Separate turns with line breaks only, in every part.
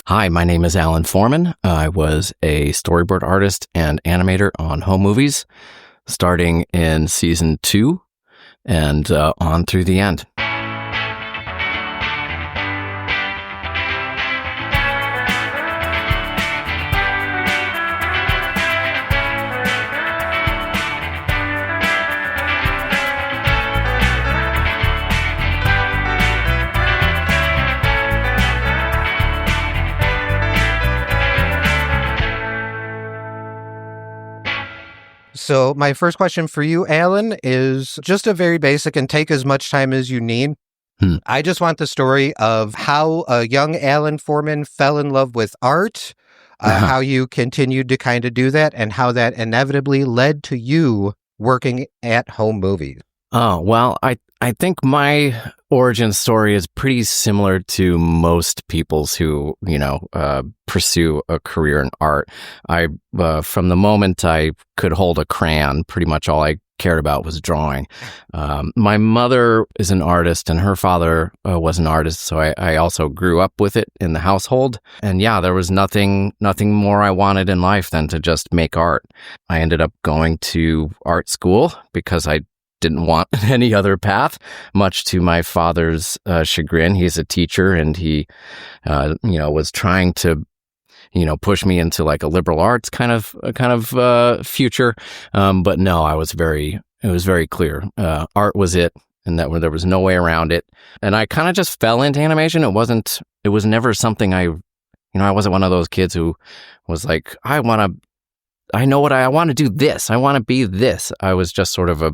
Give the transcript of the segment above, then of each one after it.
Hi, my name is Alan Foreman. I was a storyboard artist and animator on home movies, starting in season 2 and on through the end.
So my first question for you, Alan, is just a very basic and take as much time as you need. I just want the story of how a young Alan Foreman fell in love with art, how you continued to kind of do that, and how that inevitably led to you working at home movies.
Oh, well, I think my origin story is pretty similar to most people's who, pursue a career in art. From the moment I could hold a crayon, pretty much all I cared about was drawing. My mother is an artist and her father was an artist, so I also grew up with it in the household. And yeah, there was nothing more I wanted in life than to just make art. I ended up going to art school because I didn't want any other path, much to my father's chagrin. He's a teacher and he, was trying to, push me into like a liberal arts kind of future. But no, it was very clear. Art was it, and that there was no way around it. And I kind of just fell into animation. It was never something I wasn't one of those kids who was like, I know what I want to do this. I want to be this. I was just sort of a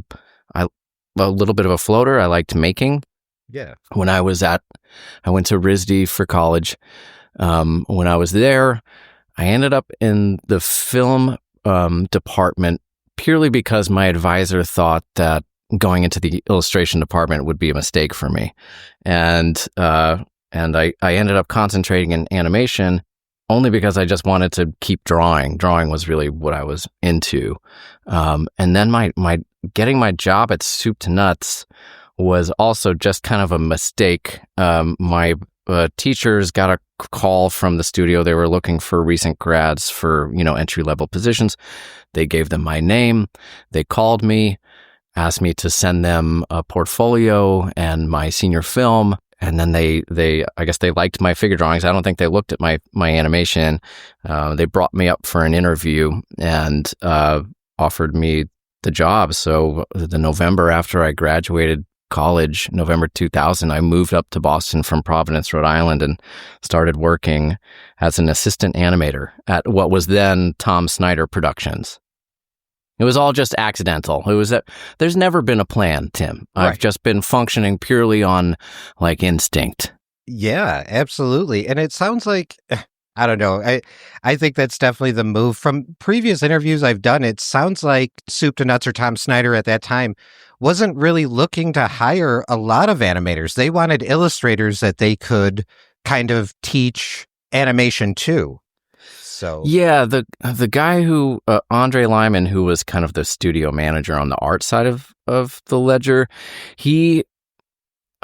little bit of a floater. I liked making.
Yeah.
When I went to RISD for college. When I was there, I ended up in the film department purely because my advisor thought that going into the illustration department would be a mistake for me. And I ended up concentrating in animation only because I just wanted to keep drawing. Drawing was really what I was into. And then my getting my job at Soup to Nuts was also just kind of a mistake. My teachers got a call from the studio. They were looking for recent grads for, entry-level positions. They gave them my name. They called me, asked me to send them a portfolio and my senior film. And then I guess they liked my figure drawings. I don't think they looked at my animation. They brought me up for an interview and offered me the job. So the November after I graduated college, November 2000, I moved up to Boston from Providence, Rhode Island, and started working as an assistant animator at what was then Tom Snyder Productions. It was all just accidental. There's never been a plan, Tim.
Right.
I've just been functioning purely on like instinct.
Yeah, absolutely. And it sounds like, I don't know, I think that's definitely the move. From previous interviews I've done, it sounds like Soup to Nuts or Tom Snyder at that time wasn't really looking to hire a lot of animators. They wanted illustrators that they could kind of teach animation to. So
yeah, the guy who Andre Lyman, who was kind of the studio manager on the art side of the ledger,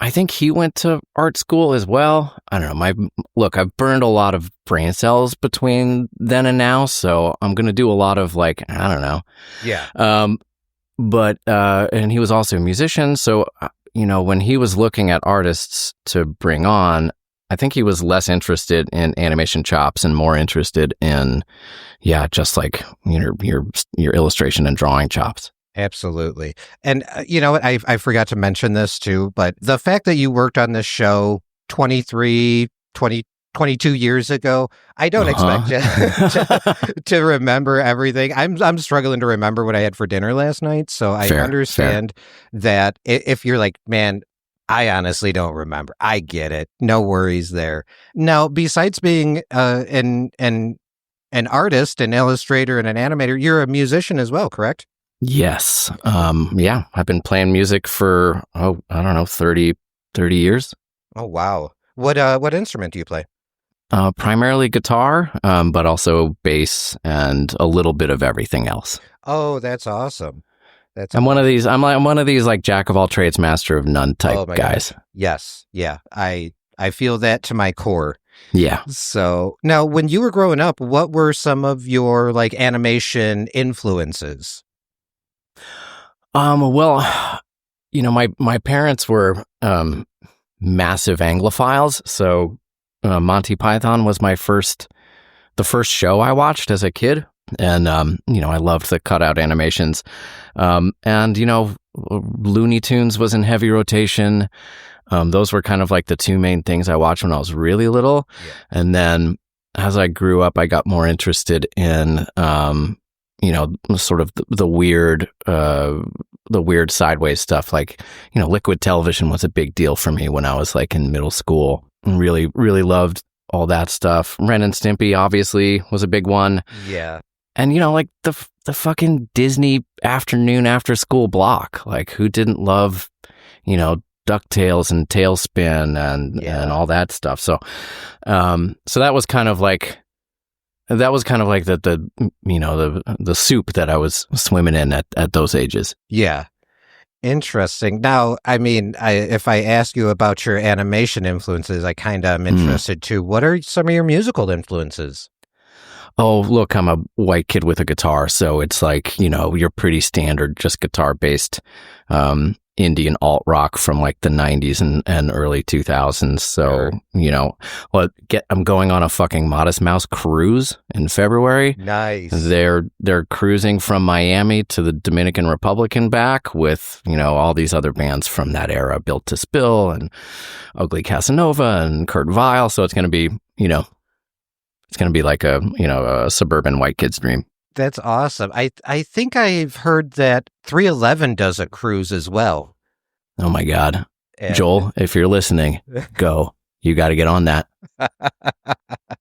I think he went to art school as well. I don't know. I've burned a lot of brain cells between then and now, so I'm going to do a lot of I don't know.
Yeah.
But and he was also a musician, so when he was looking at artists to bring on, I think he was less interested in animation chops and more interested in, just like your illustration and drawing chops.
Absolutely. And you know what? I forgot to mention this too, but the fact that you worked on this show 22 years ago, I don't expect you to remember everything. I'm struggling to remember what I had for dinner last night. So I understand that if you're like, man, I honestly don't remember. I get it. No worries there. Now, besides being an artist, an illustrator, and an animator, you're a musician as well, correct?
Yes. I've been playing music for, I don't know, 30 years.
Oh, wow. What instrument do you play?
Primarily guitar, but also bass and a little bit of everything else.
Oh, that's awesome.
I'm one of these like jack of all trades, master of none type guys.
God. Yes. Yeah. I feel that to my core.
Yeah.
So now, when you were growing up, what were some of your like animation influences?
Well, my parents were massive Anglophiles, so Monty Python was the first show I watched as a kid, and I loved the cutout animations, and Looney Tunes was in heavy rotation. Those were kind of like the two main things I watched when I was really little, and then as I grew up, I got more interested in sort of the weird sideways stuff. Like, Liquid Television was a big deal for me when I was like in middle school, and really, really loved all that stuff. Ren and Stimpy obviously was a big one.
Yeah.
And, like the fucking Disney afternoon after school block, like who didn't love, DuckTales and Tailspin and all that stuff. So, so that was kind of like the soup that I was swimming in at those ages.
Yeah. Interesting. Now, I mean, if I ask you about your animation influences, I kind of am interested too. What are some of your musical influences?
Oh, look, I'm a white kid with a guitar, so it's like, you're pretty standard, just guitar-based indie and alt rock from like the 90s and early 2000s. So, I'm going on a fucking Modest Mouse cruise in February.
Nice.
They're cruising from Miami to the Dominican Republic and back with, all these other bands from that era, Built to Spill and Ugly Casanova and Kurt Vile. So it's going to be, like a suburban white kid's dream.
That's awesome. I think I've heard that 311 does a cruise as well.
Oh my God.
And
Joel, if you're listening, go. You got to get on that.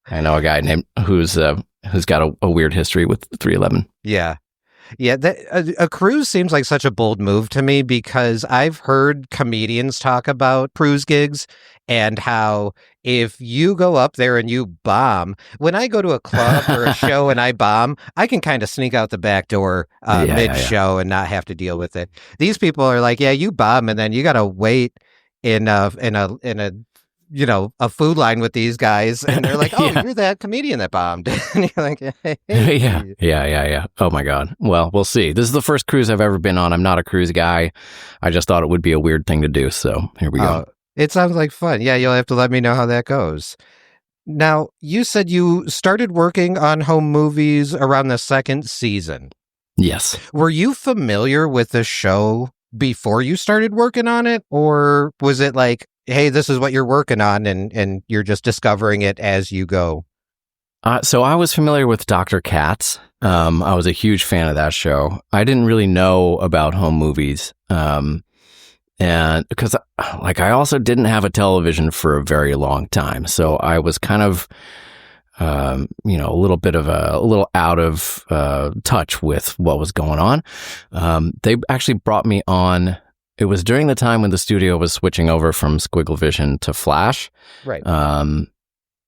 I know a guy named who's got a weird history with 311.
Yeah. Yeah, a cruise seems like such a bold move to me, because I've heard comedians talk about cruise gigs and how if you go up there and you bomb, when I go to a club or a show and I bomb, I can kind of sneak out the back door mid-show and not have to deal with it. These people are like, yeah, you bomb, and then you got to wait in a food line with these guys, and they're like, oh, you're that comedian that bombed. And you're like, hey.
Yeah. Oh my God. Well, we'll see. This is the first cruise I've ever been on. I'm not a cruise guy. I just thought it would be a weird thing to do. So here we go.
It sounds like fun. Yeah, you'll have to let me know how that goes. Now, you said you started working on home movies around the second season.
Yes.
Were you familiar with the show before you started working on it? Or was it like, hey, this is what you're working on, and you're just discovering it as you go?
So I was familiar with Dr. Katz. I was a huge fan of that show. I didn't really know about home movies. And because I also didn't have a television for a very long time. So I was kind of, a little out of touch with what was going on. They actually brought me on. It was during the time when the studio was switching over from Squiggle Vision to Flash.
Right.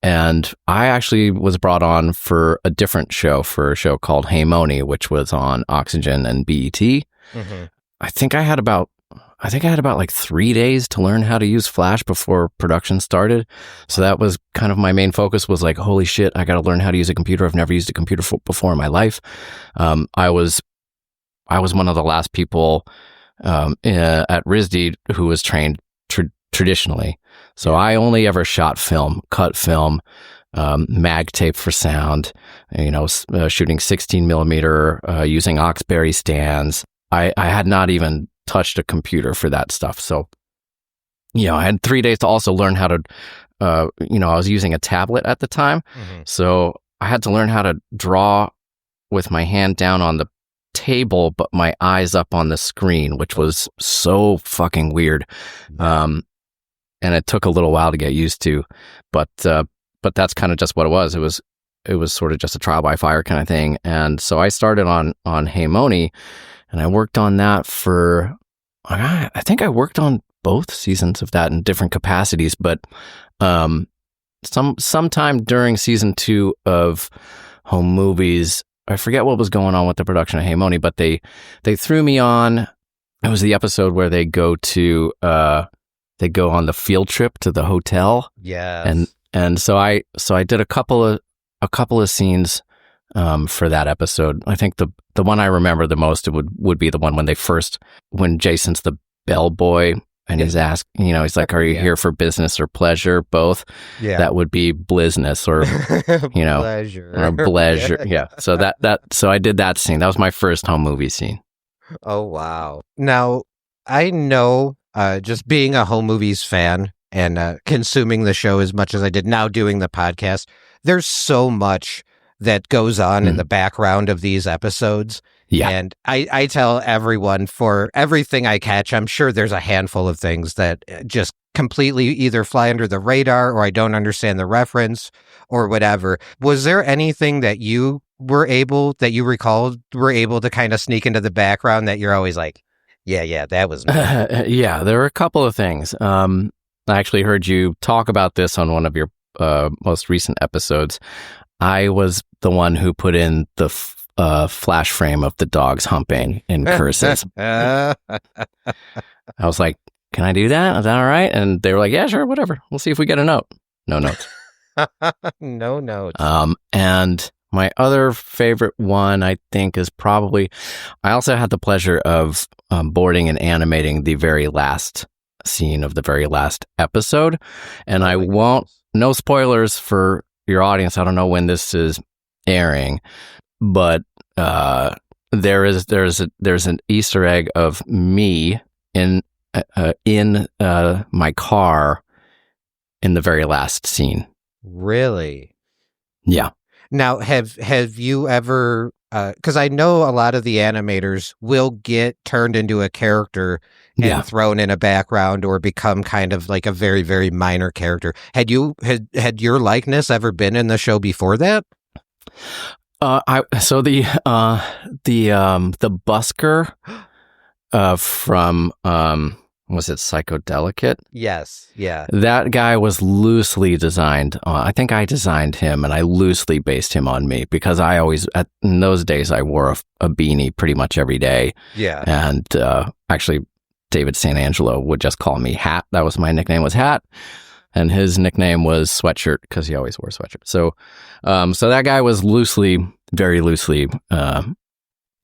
And I actually was brought on for a different show, for a show called Hey Moni, which was on Oxygen and BET.
Mm-hmm.
I think I had about like 3 days to learn how to use Flash before production started. So that was kind of my main focus, was like, holy shit, I got to learn how to use a computer. I've never used a computer before in my life. I was one of the last people at RISD who was trained traditionally. So I only ever shot film, cut film, mag tape for sound, shooting 16 millimeter, using Oxberry stands. I had not even touched a computer for that stuff. So, I had 3 days to also learn how to, I was using a tablet at the time. Mm-hmm. So I had to learn how to draw with my hand down on the table, but my eyes up on the screen, which was so fucking weird. And it took a little while to get used to, but that's kind of just what it was. It was sort of just a trial by fire kind of thing. And so I started on Hey Moni, and I worked on that for, I think I worked on both seasons of that in different capacities, but sometime during season 2 of Home Movies, I forget what was going on with the production of Hey Moni, but they threw me on. It was the episode where they go on the field trip to the hotel.
Yeah.
And so I did a couple of scenes for that episode. I think the one I remember the most would be the one when Jason's the bellboy and he's asking, he's like, "Are you here for business or pleasure? Both."
Yeah.
That would be blizness or
pleasure.
or pleasure. Yeah. So so I did that scene. That was my first home movie scene.
Oh wow. Now I know just being a home movies fan and consuming the show as much as I did now doing the podcast, there's so much that goes on in the background of these episodes.
Yeah.
And I tell everyone, for everything I catch, I'm sure there's a handful of things that just completely either fly under the radar or I don't understand the reference or whatever. Was there anything that you recalled were able to kind of sneak into the background that you're always like, yeah, that was me?
Yeah, there were a couple of things. I actually heard you talk about this on one of your most recent episodes. I was the one who put in the flash frame of the dogs humping in curses. I was like, "Can I do that? Is that all right?" And they were like, "Yeah, sure, whatever. We'll see if we get a note." No notes.
No notes.
And my other favorite one, I think, is probably, I also had the pleasure of boarding and animating the very last scene of the very last episode. And I won't, no spoilers for your audience. I don't know when this is airing, but there's an Easter egg of me in my car in the very last scene.
Really?
Yeah.
Now, have you ever? Because I know a lot of the animators will get turned into a character and thrown in a background or become kind of like a very, very minor character. Had your likeness ever been in the show before that?
So the busker from was it Psychodelicate?
Yes, yeah.
That guy was loosely designed. I think I designed him, and I loosely based him on me because I always, in those days, I wore a beanie pretty much every day.
Yeah.
And actually, David Santangelo would just call me Hat. That was my nickname, was Hat. And his nickname was Sweatshirt because he always wore a sweatshirt. So that guy was very loosely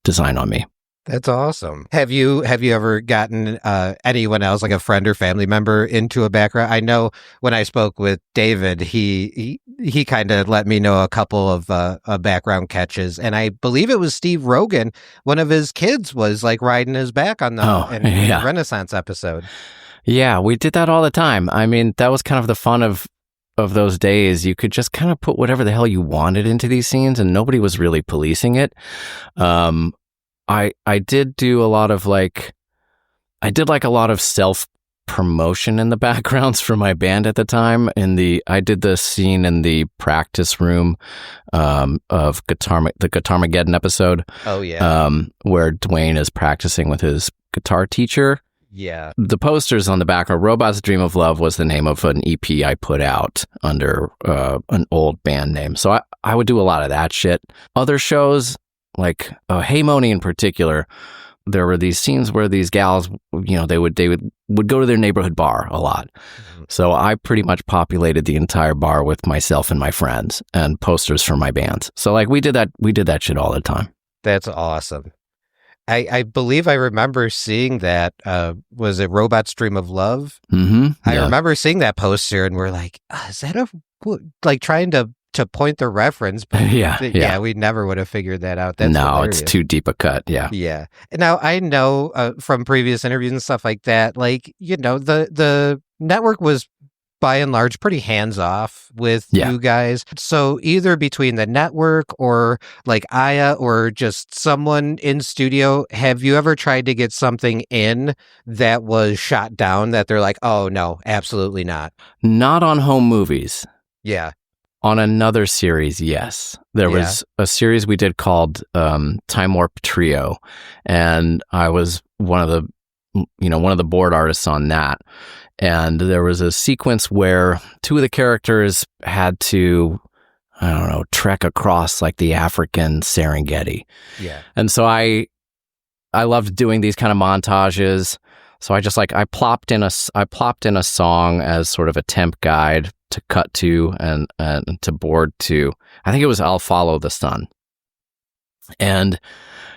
designed on me.
That's awesome. Have you ever gotten anyone else, like a friend or family member, into a background? I know when I spoke with David, he kind of let me know a couple of background catches, and I believe it was Steve Rogan. One of his kids was like riding his back on the Renaissance episode.
Yeah, we did that all the time. I mean, that was kind of the fun of those days. You could just kind of put whatever the hell you wanted into these scenes, and nobody was really policing it. I did do a lot of a lot of self promotion in the backgrounds for my band at the time. I did the scene in the practice room of the Guitarmageddon episode.
Oh yeah,
where Dwayne is practicing with his guitar teacher.
Yeah.
The posters on the back are Robots Dream of Love was the name of an EP I put out under an old band name. So I would do a lot of that shit. Other shows, like Hey Moni in particular, there were these scenes where these gals, they would go to their neighborhood bar a lot. Mm-hmm. So I pretty much populated the entire bar with myself and my friends and posters for my bands. So we did that shit all the time.
That's awesome. I believe I remember seeing that. Was it Robots Dream of Love?
Mm-hmm.
I remember seeing that poster, and we're like, is that trying to point the reference? But yeah, we never would have figured that out. That's hilarious.
It's too deep a cut. Yeah.
Yeah. Now I know from previous interviews and stuff like that, the network was by and large pretty hands off with you guys. So either between the network or Aya or just someone in studio, have you ever tried to get something in that was shot down that they're like, oh no, absolutely not?
Not on home movies.
Yeah.
On another series, yes. There was a series we did called Time Warp Trio, and I was one of the board artists on that. And there was a sequence where two of the characters had to, trek across the African Serengeti.
Yeah.
And so I loved doing these kind of montages. So I just I plopped in a song as sort of a temp guide cut to and to board to. I think it was I'll Follow the Sun. And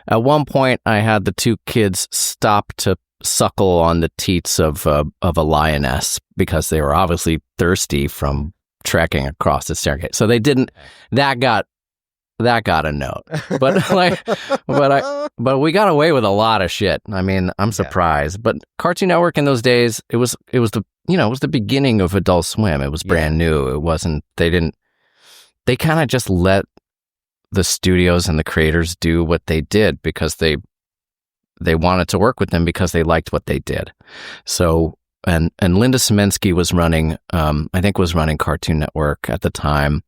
at one point, I had the two kids stop to suckle on the teats of a lioness because they were obviously thirsty from trekking across the staircase. So they didn't. That got a note, but we got away with a lot of shit. I mean, I'm surprised. But Cartoon Network in those days, it was the beginning of Adult Swim. It was brand new. It wasn't. They kind of just let the studios and the creators do what they did because they wanted to work with them because they liked what they did. So, and Linda Semensky was running Cartoon Network at the time,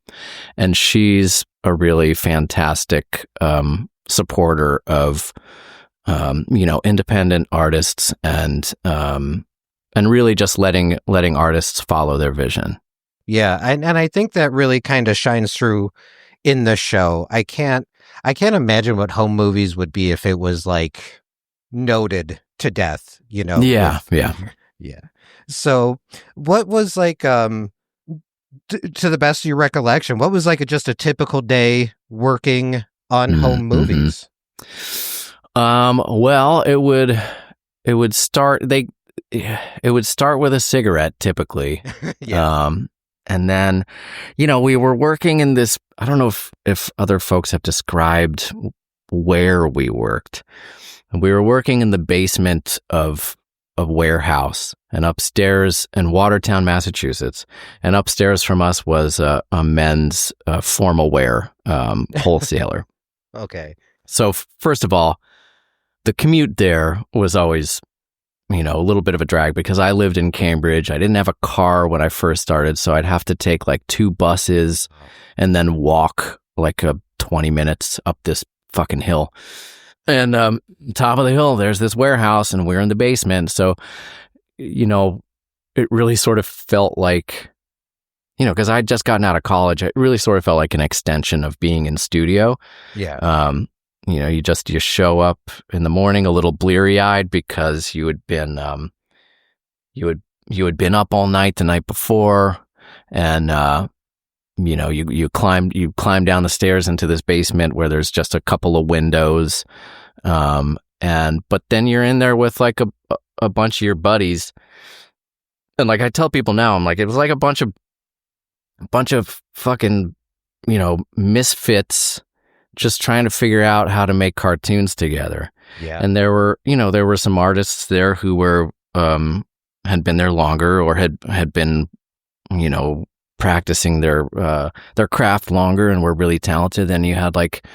and she's a really fantastic supporter of independent artists and really just letting artists follow their vision.
Yeah, and I think that really kind of shines through in the show. I can't imagine what home movies would be if it was like noted to death,
Yeah.
So what was like to the best of your recollection, what was like just a typical day working on home movies?
Well, it would start with a cigarette typically. And then, we were working in this, I don't know if other folks have described where we worked. We were working in the basement of a warehouse, and upstairs in Watertown, Massachusetts. And upstairs from us was a men's formal wear wholesaler.
Okay.
So first of all, the commute there was always, a little bit of a drag because I lived in Cambridge. I didn't have a car when I first started, so I'd have to take like 2 buses and then walk like 20 minutes up this fucking hill. And top of the hill, there's this warehouse, and we're in the basement. So, it really sort of felt like, because I'd just gotten out of college, it really sort of felt like an extension of being in studio.
Yeah.
You show up in the morning a little bleary-eyed because you had been up all night the night before, and you climb down the stairs into this basement where there's just a couple of windows, but then you're in there with like a bunch of your buddies, and like I tell people now, I'm like, it was like a bunch of fucking misfits just trying to figure out how to make cartoons together.
Yeah.
And there were some artists there who were had been there longer or had been practicing their craft longer and were really talented. Then you had like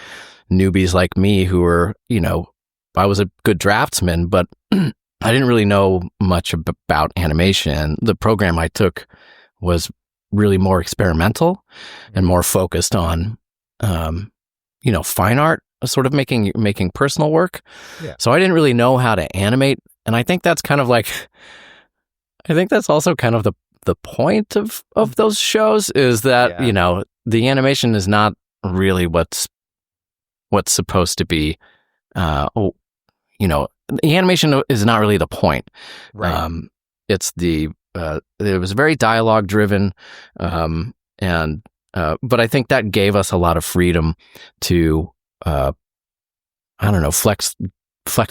newbies like me who were, I was a good draftsman, but I didn't really know much about animation. The program I took was really more experimental and more focused on fine art, sort of making personal work.
Yeah.
So I didn't really know how to animate, and I think that's also kind of the point of those shows is that the animation is not really what's supposed to be. The animation is not really the point.
Right.
It's it was very dialogue driven, but I think that gave us a lot of freedom to, flex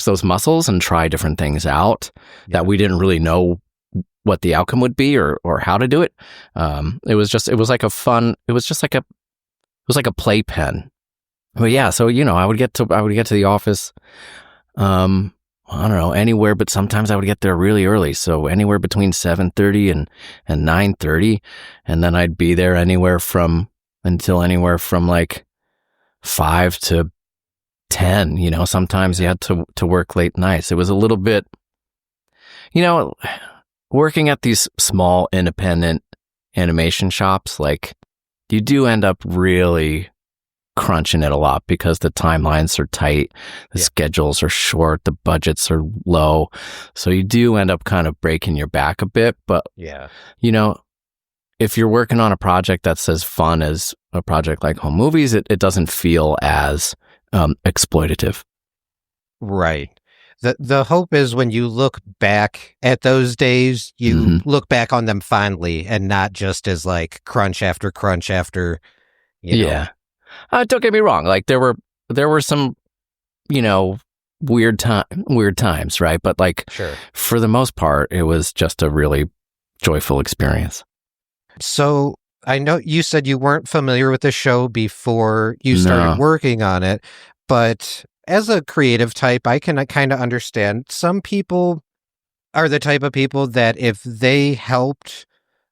those muscles and try different things out that we didn't really know what the outcome would be or how to do it. It was like a playpen. But yeah, so I would get to the office, anywhere, but sometimes I would get there really early. So anywhere between 7:30 and 9:30, and then I'd be there anywhere from like 5 to 10. Sometimes you had to work late nights. It was a little bit, working at these small independent animation shops, like you do end up really crunching it a lot because the timelines are tight, the schedules are short, the budgets are low. So you do end up kind of breaking your back a bit. But, if you're working on a project that's as fun as a project like home movies, it doesn't feel as exploitative.
Right. the hope is when you look back at those days, you look back on them fondly and not just as like crunch after crunch after, you know.
Don't get me wrong. Like there were some, weird times, right? But like, for the most part, it was just a really joyful experience.
So I know you said you weren't familiar with the show before you started working on it, but as a creative type, I can kind of understand some people are the type of people that if they helped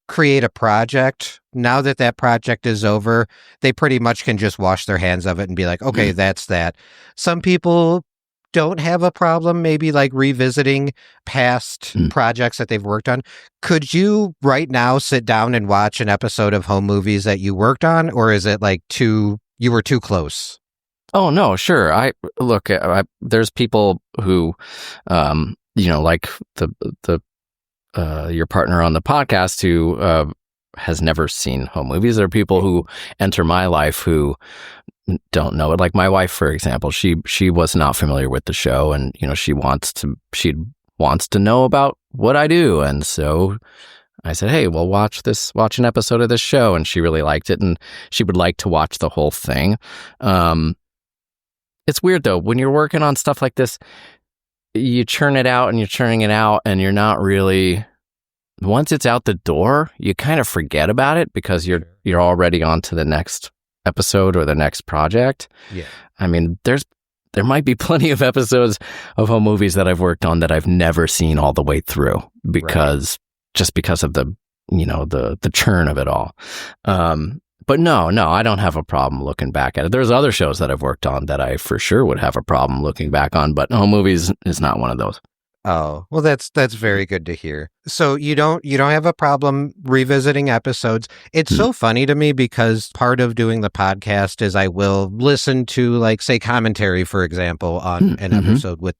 create a project, now that that project is over, they pretty much can just wash their hands of it and be like, okay, that's that. Some people don't have a problem maybe like revisiting past projects that they've worked on. Could you right now sit down and watch an episode of home movies that you worked on, or is it like you were too close?
Oh no, sure. There's people who, like your partner on the podcast who has never seen home movies. There are people who enter my life who don't know it. Like my wife, for example, she was not familiar with the show, and she wants to know about what I do, and so I said, hey, well, watch an episode of this show, and she really liked it, and she would like to watch the whole thing. It's weird though when you're working on stuff like this. You churn it out and you're churning it out, and you're not really, once it's out the door, you kind of forget about it because you're already on to the next episode or the next project.
Yeah.
I mean, there might be plenty of episodes of home movies that I've worked on that I've never seen all the way through because of the, the churn of it all. But no, I don't have a problem looking back at it. There's other shows that I've worked on that I for sure would have a problem looking back on, but home movies is not one of those.
Oh, well, that's very good to hear. So you don't have a problem revisiting episodes. It's so funny to me because part of doing the podcast is I will listen to, like, say, commentary, for example, on an episode with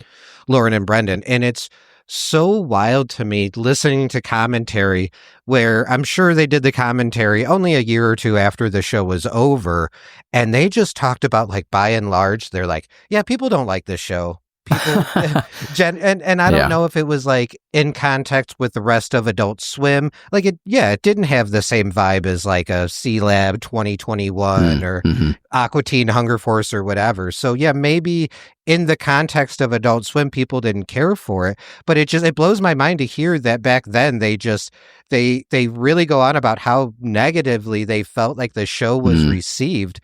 Lauren and Brendan, and it's so wild to me listening to commentary where I'm sure they did the commentary only a year or two after the show was over, and they just talked about, like, by and large, they're like, yeah, people don't like this show. People and I don't know if it was like in context with the rest of Adult Swim. Like it didn't have the same vibe as like a C-Lab 2021 or Aqua Teen Hunger Force or whatever. So yeah, maybe in the context of Adult Swim, people didn't care for it, but it blows my mind to hear that back then they really go on about how negatively they felt like the show was received.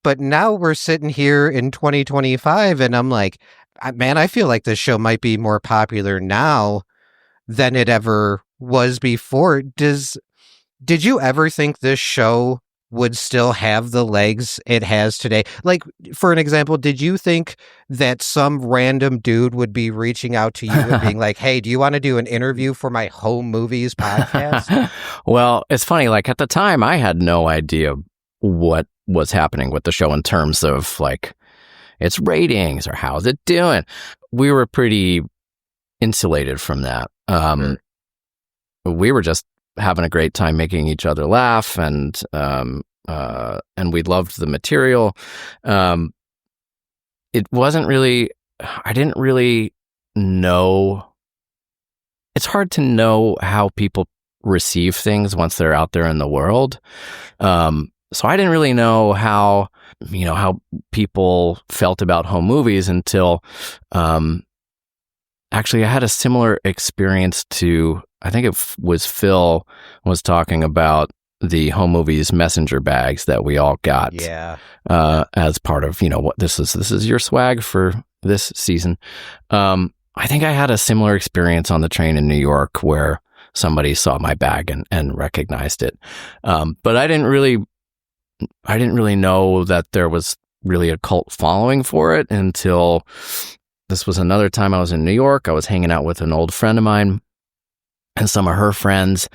But now we're sitting here in 2025 and I'm like, man, I feel like this show might be more popular now than it ever was before. Did you ever think this show would still have the legs it has today? Like, for an example, did you think that some random dude would be reaching out to you and being like, hey, do you want to do an interview for my home movies podcast?
Well, it's funny. Like at the time, I had no idea what was happening with the show in terms of like its ratings or how's it doing. We were pretty insulated from that. We were just having a great time making each other laugh, and we loved the material. It wasn't really, I didn't really know. It's hard to know how people receive things once they're out there in the world. So I didn't really know how people felt about home movies until, actually I had a similar experience to, I think it was Phil was talking about the home movies messenger bags that we all got.
Yeah.
As part of, what this is your swag for this season. I think I had a similar experience on the train in New York where somebody saw my bag and recognized it. But I didn't really know that there was really a cult following for it until this was another time I was in New York. I was hanging out with an old friend of mine and some of her friends,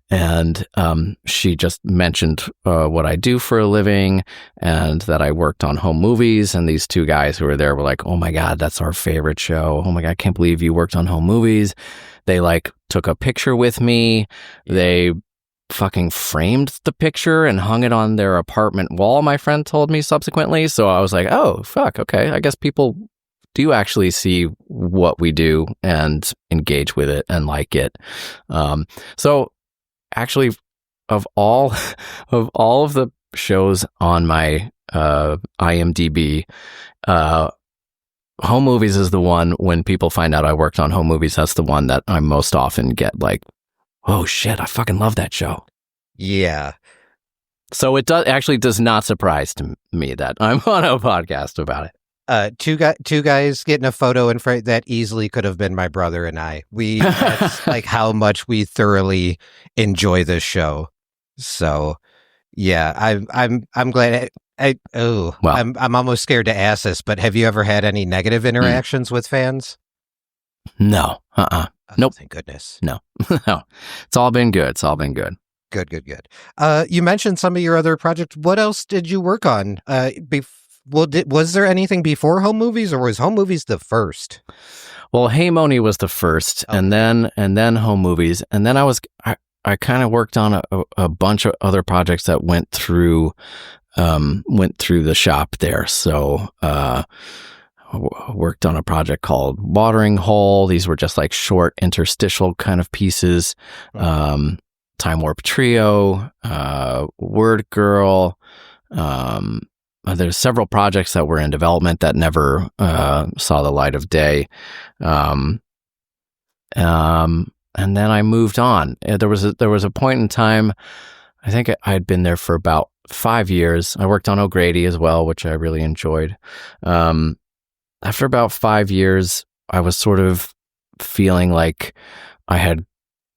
and she just mentioned what I do for a living and that I worked on home movies, and these two guys who were there were like, oh my God, that's our favorite show. Oh my God, I can't believe you worked on home movies. They like took a picture with me. They fucking framed the picture and hung it on their apartment wall, my friend told me subsequently. So I was like, oh, fuck, okay. I guess people do actually see what we do and engage with it and like it. So actually, of all of the shows on my IMDb, Home Movies is the one. When people find out I worked on Home Movies, that's the one that I most often get like, oh shit, I fucking love that show.
Yeah.
So it does not surprise to me that I'm on a podcast about it.
Two guys getting a photo in front that easily could have been my brother and I. That's like how much we thoroughly enjoy this show. So yeah, I'm glad. I'm almost scared to ask this, but have you ever had any negative interactions with fans?
No. Nope.
Thank goodness.
No. No. It's all been good.
Good. You mentioned some of your other projects. What else did you work on? Was there anything before Home Movies, or was Home Movies the first?
Well, Hey Moni was the first, and then Home Movies, and then I kind of worked on a bunch of other projects that went through the shop there. So worked on a project called Watering Hole. These were just like short interstitial kind of pieces. Time Warp Trio, Word Girl. There's several projects that were in development that never saw the light of day. And then I moved on. There was a point in time, I think I'd been there for about 5 years. I worked on O'Grady as well, which I really enjoyed. After about 5 years, I was sort of feeling like I had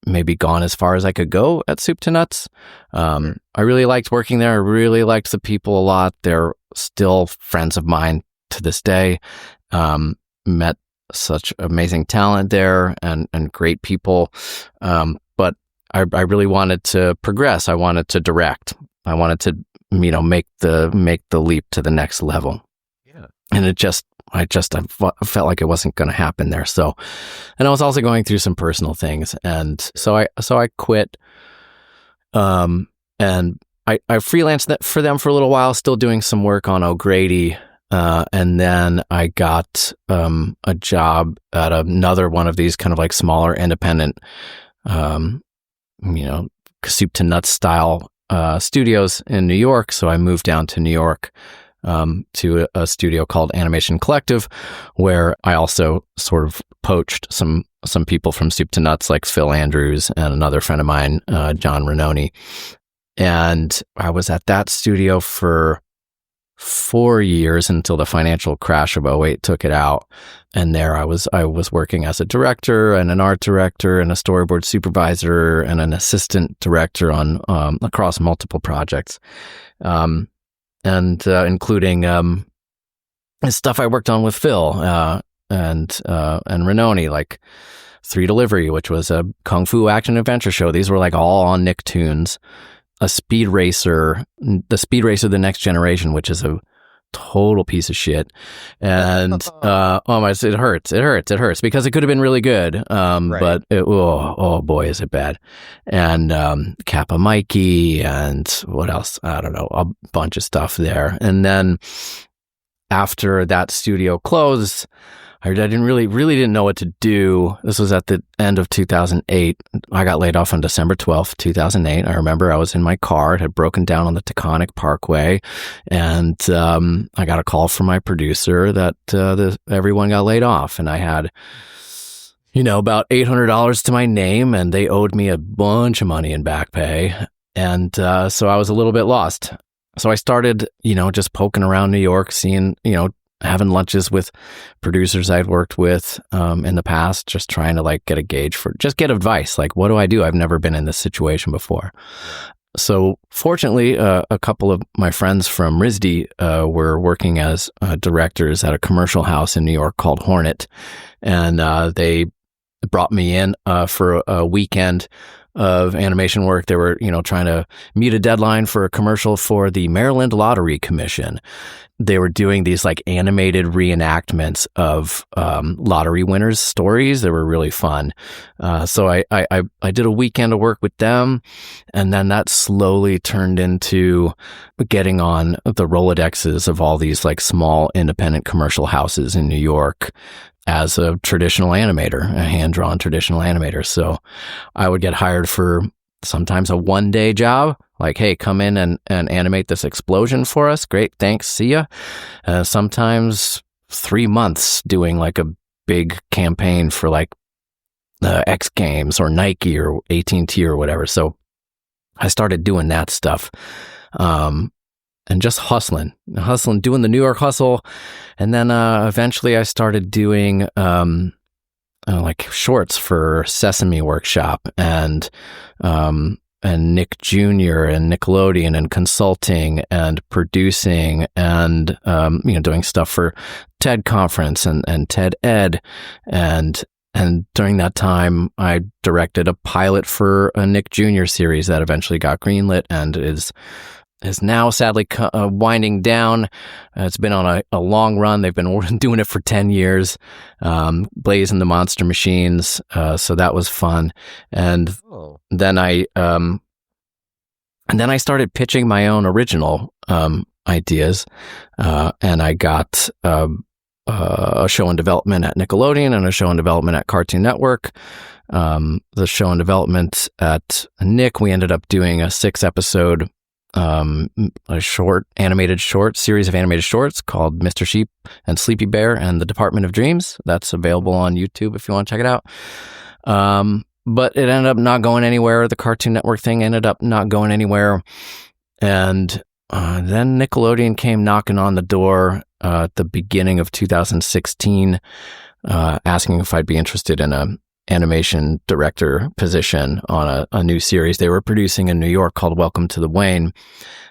maybe gone as far as I could go at Soup to Nuts. I really liked working there. I really liked the people a lot. They're still friends of mine to this day. Met such amazing talent there and great people. But I really wanted to progress. I wanted to direct. I wanted to, make the leap to the next level. Yeah. And I felt like it wasn't going to happen there. So, and I was also going through some personal things. And so I quit. And I freelanced for them for a little while, still doing some work on O'Grady. And then I got a job at another one of these kind of like smaller independent, Soup to Nuts style studios in New York. So I moved down to New York to a studio called Animation Collective, where I also sort of poached some people from Soup to Nuts, like Phil Andrews and another friend of mine, John Ranoni. And I was at that studio for 4 years until the financial crash of '08 took it out. And there I was working as a director and an art director and a storyboard supervisor and an assistant director on across multiple projects. And including stuff I worked on with Phil and Ranoni, like 3 Delivery, which was a kung fu action adventure show. These were like all on Nicktoons. A Speed Racer, the Speed Racer The Next Generation, which is a total piece of shit. And it hurts because it could have been really good.
Right.
But oh boy, is it bad. And Kappa Mikey and what else? I don't know, a bunch of stuff there. And then after that studio closed, I really didn't know what to do. This was at the end of 2008. I got laid off on December 12th, 2008. I remember I was in my car. It had broken down on the Taconic Parkway. And I got a call from my producer that everyone got laid off. And I had, about $800 to my name, and they owed me a bunch of money in back pay. And so I was a little bit lost. So I started, just poking around New York, seeing, having lunches with producers I'd worked with in the past, just trying to get a gauge get advice. Like, what do I do? I've never been in this situation before. So fortunately, a couple of my friends from RISD were working as directors at a commercial house in New York called Hornet. And they brought me in for a weekend of animation work. They were, trying to meet a deadline for a commercial for the Maryland Lottery Commission. They were doing these like animated reenactments of lottery winners' stories. They were really fun. So I did a weekend of work with them, and then that slowly turned into getting on the Rolodexes of all these like small independent commercial houses in New York as a traditional animator, a hand-drawn traditional animator. So I would get hired for sometimes a one-day job, like, hey, come in and animate this explosion for us. Great, thanks, see ya. Sometimes 3 months doing like a big campaign for like the X Games or Nike or AT&T or whatever. So I started doing that stuff. And just hustling, doing the New York hustle. And then eventually I started doing like shorts for Sesame Workshop and Nick Jr. and Nickelodeon and consulting and producing and, doing stuff for TED Conference and TED Ed. And during that time, I directed a pilot for a Nick Jr. series that eventually got greenlit and is now sadly winding down. It's been on a long run. They've been doing it for 10 years, Blaze and the Monster Machines. So that was fun. And then I started pitching my own original ideas, and I got a show in development at Nickelodeon and a show in development at Cartoon Network. The show in development at Nick, we ended up doing a 6-episode a animated short series of animated shorts called Mr. Sheep and Sleepy Bear and the Department of Dreams. That's available on YouTube if you want to check it out. But it ended up not going anywhere. The Cartoon Network thing ended up not going anywhere. And then Nickelodeon came knocking on the door at the beginning of 2016, asking if I'd be interested in a animation director position on a new series they were producing in New York called Welcome to the Wayne.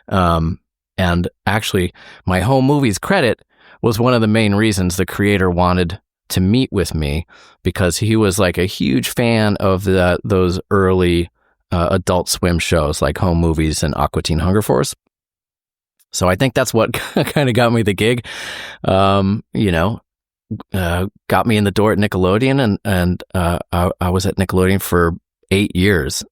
And actually, my home movies credit was one of the main reasons the creator wanted to meet with me, because he was like a huge fan of those early Adult Swim shows like Home Movies and Aqua Teen Hunger Force. So I think that's what kind of got me the gig. Got me in the door at Nickelodeon, and I was at Nickelodeon for 8 years,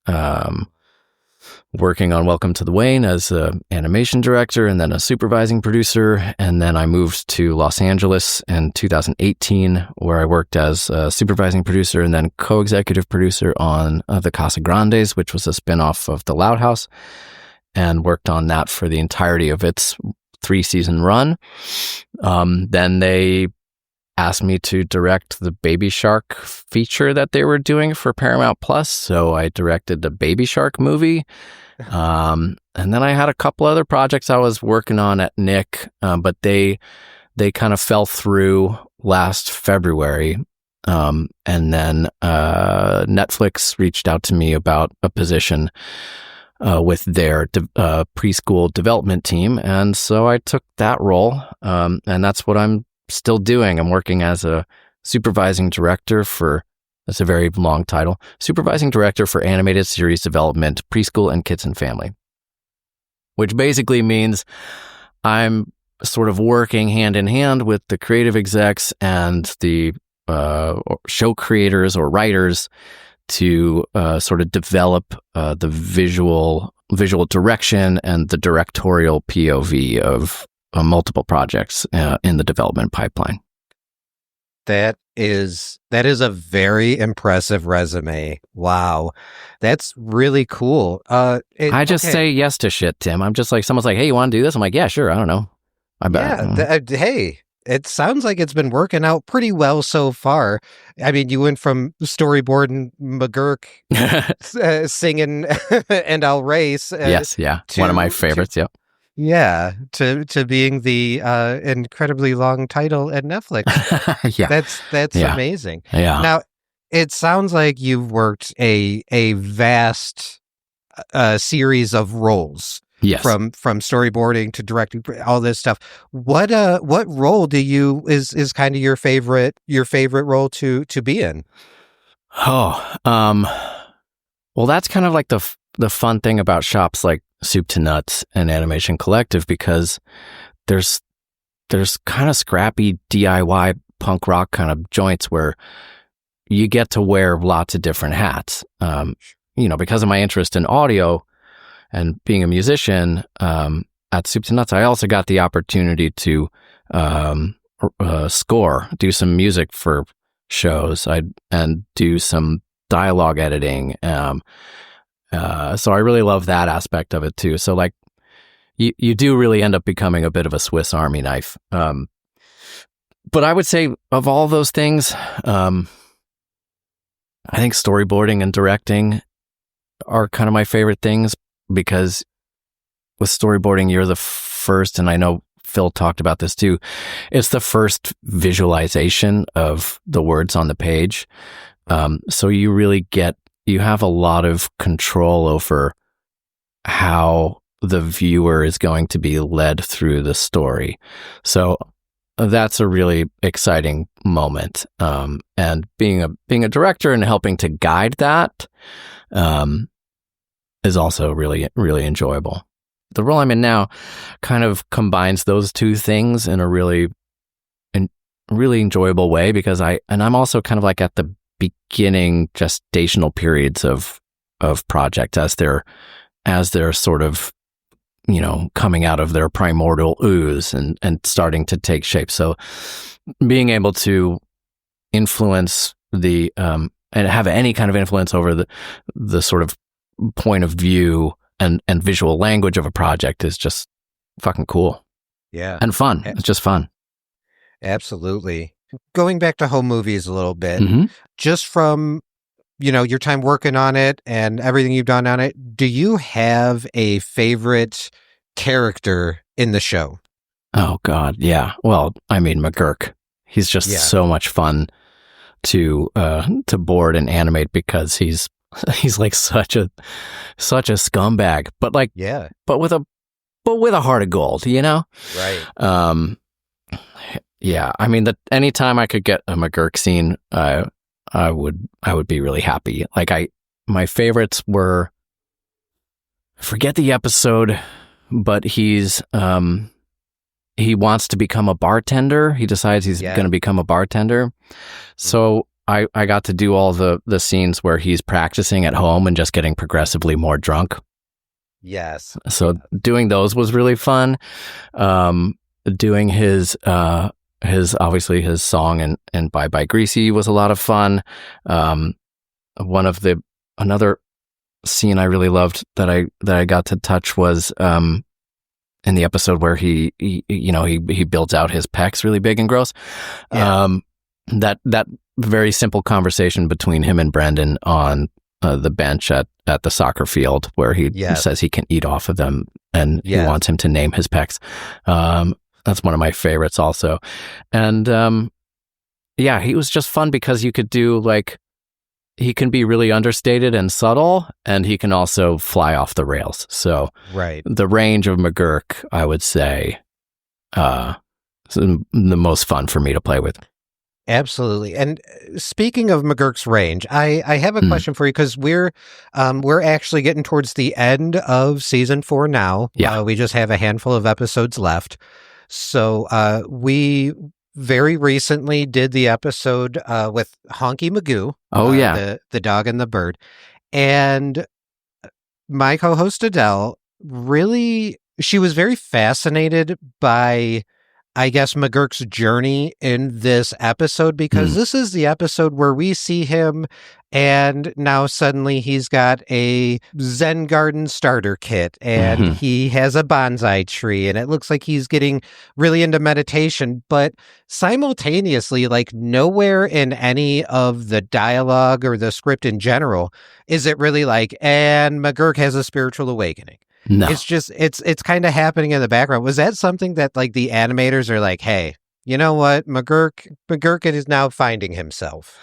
working on Welcome to the Wayne as an animation director and then a supervising producer. And then I moved to Los Angeles in 2018, where I worked as a supervising producer and then co-executive producer on The Casa Grandes, which was a spinoff of The Loud House, and worked on that for the entirety of its 3-season run. Then they asked me to direct the Baby Shark feature that they were doing for Paramount Plus. So I directed the Baby Shark movie. And then I had a couple other projects I was working on at Nick, but they kind of fell through last February. And then Netflix reached out to me about a position with their preschool development team. And so I took that role. And that's what I'm still doing. I'm working as a supervising director for, that's a very long title, supervising director for animated series development, preschool and kids and family, which basically means I'm sort of working hand in hand with the creative execs and the show creators or writers to sort of develop the visual direction and the directorial POV of multiple projects in the development pipeline.
That is a very impressive resume. Wow. That's really cool.
I just say yes to shit, Tim. I'm just like, someone's like, hey, you want to do this? I'm like, yeah, sure. I don't know. I bet.
Hey, it sounds like it's been working out pretty well so far. I mean, you went from storyboarding McGurk singing And I'll Race.
Yes, yeah. One of my favorites, yep.
Yeah, to being the incredibly long title at Netflix.
Yeah.
That's
Yeah.
amazing.
Yeah.
Now, it sounds like you've worked a vast series of roles.
Yes.
From storyboarding to directing, all this stuff. What role is kind of your favorite role to be in?
Oh, Well, that's kind of like the fun thing about shops like Soup to Nuts and Animation Collective, because there's kind of scrappy DIY punk rock kind of joints where you get to wear lots of different hats. Because of my interest in audio and being a musician, at Soup to Nuts, I also got the opportunity to do some music for shows, and do some dialogue editing. So I really love that aspect of it too. So like, you do really end up becoming a bit of a Swiss Army knife. But I would say of all those things, I think storyboarding and directing are kind of my favorite things, because with storyboarding, you're the first, and I know Phil talked about this too, it's the first visualization of the words on the page. So you have a lot of control over how the viewer is going to be led through the story. So that's a really exciting moment. And being a director and helping to guide that is also really, really enjoyable. The role I'm in now kind of combines those two things in a really enjoyable way, because I'm also kind of like at the beginning gestational periods of projects as they're sort of, coming out of their primordial ooze and starting to take shape. So being able to influence and have any kind of influence over the sort of point of view and visual language of a project is just fucking cool.
Yeah.
And fun. It's just fun.
Absolutely. Going back to home movies a little bit,
Mm-hmm.
just from, your time working on it and everything you've done on it, do you have a favorite character in the show?
Oh, God. Yeah. Well, I mean, McGurk. He's just so much fun to board and animate, because he's like such a scumbag, but like, but with a heart of gold,
Right.
Yeah. I mean, anytime I could get a McGurk scene, I would be really happy. Like my favorites were, I forget the episode, but he wants to become a bartender. He decides he's going to become a bartender. So I got to do all the scenes where he's practicing at home and just getting progressively more drunk.
Yes.
So doing those was really fun. Doing his obviously his song and Bye Bye Greasy was a lot of fun. Another scene I really loved that I got to touch was in the episode where he builds out his pecs really big and gross. Yeah. That very simple conversation between him and Brendan on the bench at the soccer field, where he says he can eat off of them, and he wants him to name his pecs. That's one of my favorites also. And he was just fun, because you could do he can be really understated and subtle, and he can also fly off the rails. So the range of McGurk, I would say, is the most fun for me to play with.
Absolutely. And speaking of McGurk's range, I have a question for you, because we're actually getting towards the end of season 4 now.
Yeah.
We just have a handful of episodes left. So we very recently did the episode with Honky Magoo.
Oh,
the dog and the bird. And my co-host Adele, she was very fascinated by, I guess, McGurk's journey in this episode, because this is the episode where we see him, and now suddenly he's got a Zen garden starter kit, and he has a bonsai tree, and it looks like he's getting really into meditation. But simultaneously, like, nowhere in any of the dialogue or the script in general is it really like, and McGurk has a spiritual awakening. No. It's just, it's kind of happening in the background. Was that something that, like, the animators are like, hey, you know what? McGurk is now finding himself.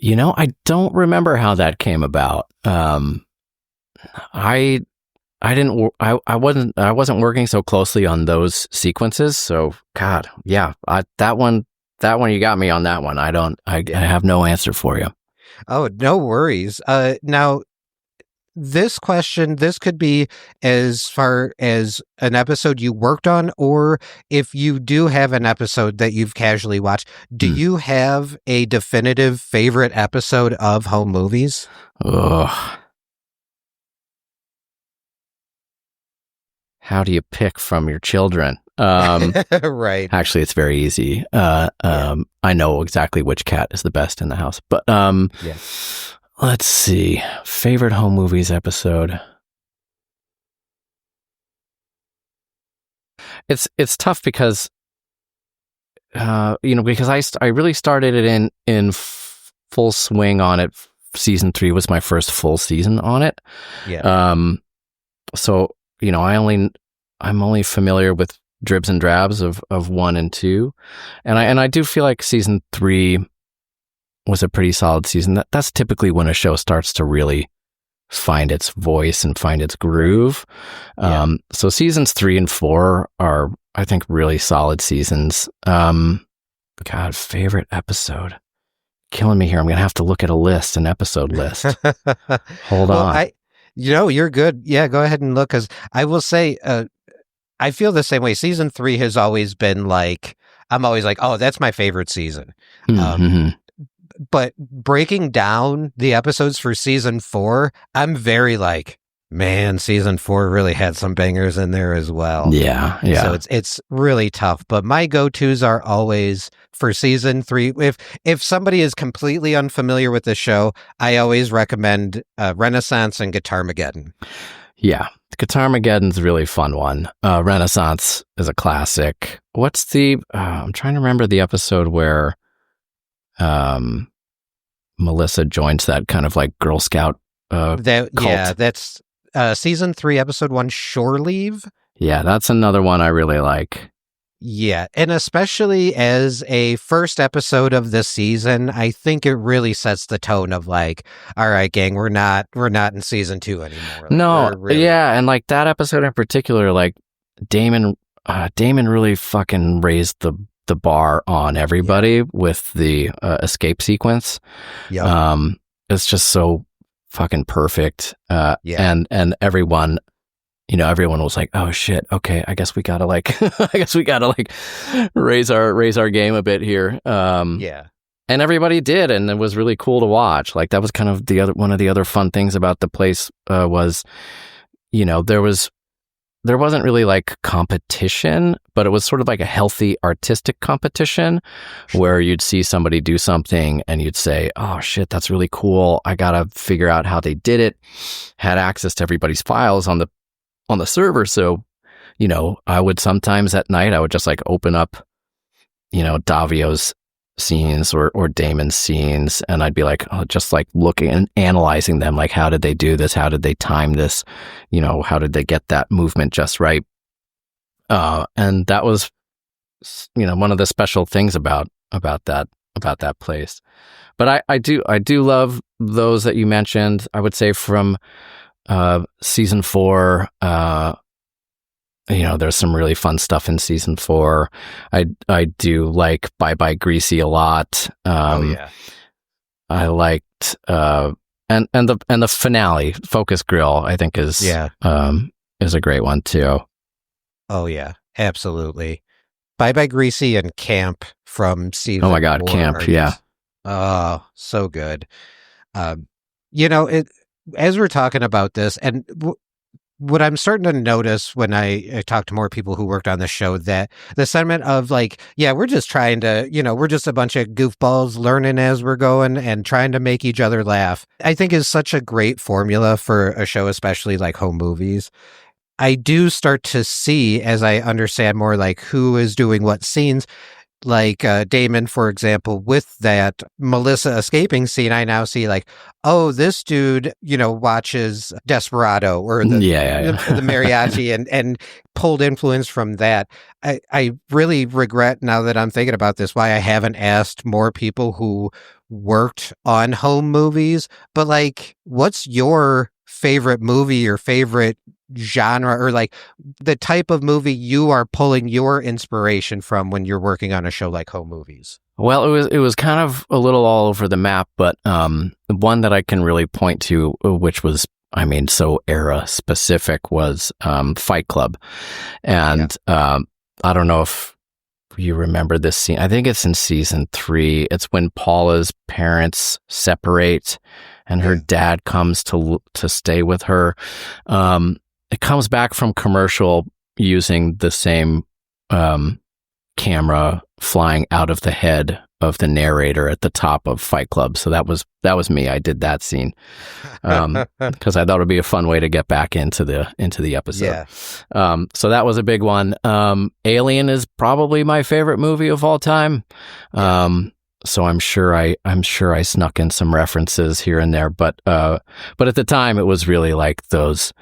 I don't remember how that came about. I wasn't working so closely on those sequences. So God, that one you got me on that one. I have no answer for you.
Oh, no worries. Now, this question, this could be as far as an episode you worked on, or if you do have an episode that you've casually watched, do you have a definitive favorite episode of Home Movies?
Ugh. How do you pick from your children?
Right.
Actually, it's very easy. I know exactly which cat is the best in the house. But let's see. Favorite Home Movies episode. It's tough because because I really started it in full swing on it. Season 3 was my first full season on it.
Yeah.
So I'm only familiar with dribs and drabs of 1 and 2, and I do feel like season 3 was a pretty solid season. That's typically when a show starts to really find its voice and find its groove. So seasons 3 and 4 are, I think, really solid seasons. God, favorite episode. Killing me here. I'm gonna have to look at an episode list. Hold on.
You're good. Yeah, go ahead and look, because I will say, I feel the same way. Season 3 has always been like, I'm always like, oh, that's my favorite season. But breaking down the episodes for season 4, I'm very like, man, season 4 really had some bangers in there as well.
Yeah.
So it's really tough. But my go-tos are always for season 3. If somebody is completely unfamiliar with the show, I always recommend Renaissance and Guitarmageddon.
Yeah, Guitarmageddon's a really fun one. Renaissance is a classic. What's the? I'm trying to remember the episode where Melissa joins that kind of like Girl Scout cult.
Yeah, that's season 3, episode 1, Shore Leave.
Yeah, that's another one I really like.
Yeah, and especially as a first episode of this season, I think it really sets the tone of like, all right, gang, we're not in season 2 anymore. Like,
no,
really...
yeah, and like that episode in particular, like Damon really fucking raised the bar on everybody with the escape sequence.
Yeah,
it's just so fucking perfect. And everyone. Everyone was like, "Oh shit, okay, I guess we gotta raise our game a bit here." And everybody did, and it was really cool to watch. Like that was kind of one of the other fun things about the place was, there wasn't really like competition, but it was sort of like a healthy artistic competition where you'd see somebody do something and you'd say, "Oh shit, that's really cool. I gotta figure out how they did it." Had access to everybody's files on the server. So, I would sometimes at night, I would just like open up, Davio's scenes or Damon's scenes. And I'd be like, just like looking and analyzing them. Like, how did they do this? How did they time this? How did they get that movement just right? And that was, one of the special things about that place. But I do love those that you mentioned. I would say from, season 4, there's some really fun stuff in season 4. I do like Bye Bye Greasy a lot. I liked and the finale, Focus Grill, I think is a great one too.
Oh yeah, absolutely. Bye Bye Greasy and Camp from season.
Oh my God,
4
Camp, yeah.
Oh, so good. As we're talking about this, and what I'm starting to notice when I talk to more people who worked on the show, that the sentiment of like, yeah, we're just trying to, we're just a bunch of goofballs learning as we're going and trying to make each other laugh, I think is such a great formula for a show, especially like Home Movies. I do start to see, as I understand more, like who is doing what scenes. Like Damon, for example, with that Melissa escaping scene, I now see like, oh, this dude, watches Desperado or the mariachi and pulled influence from that. I really regret, now that I'm thinking about this, why I haven't asked more people who worked on Home Movies. But like, what's your favorite movie or favorite genre, or like the type of movie you are pulling your inspiration from when you're working on a show like Home Movies?
Well, it was kind of a little all over the map, but one that I can really point to, which was I mean, so era specific was Fight Club. And I don't know if you remember this scene. I think it's in season 3. It's when Paula's parents separate and her dad comes to stay with her. It comes back from commercial using the same camera flying out of the head of the narrator at the top of Fight Club. So that was me. I did that scene because I thought it'd be a fun way to get back into the episode. Yeah. So that was a big one. Alien is probably my favorite movie of all time. So I'm sure I snuck in some references here and there, but at the time it was really like those,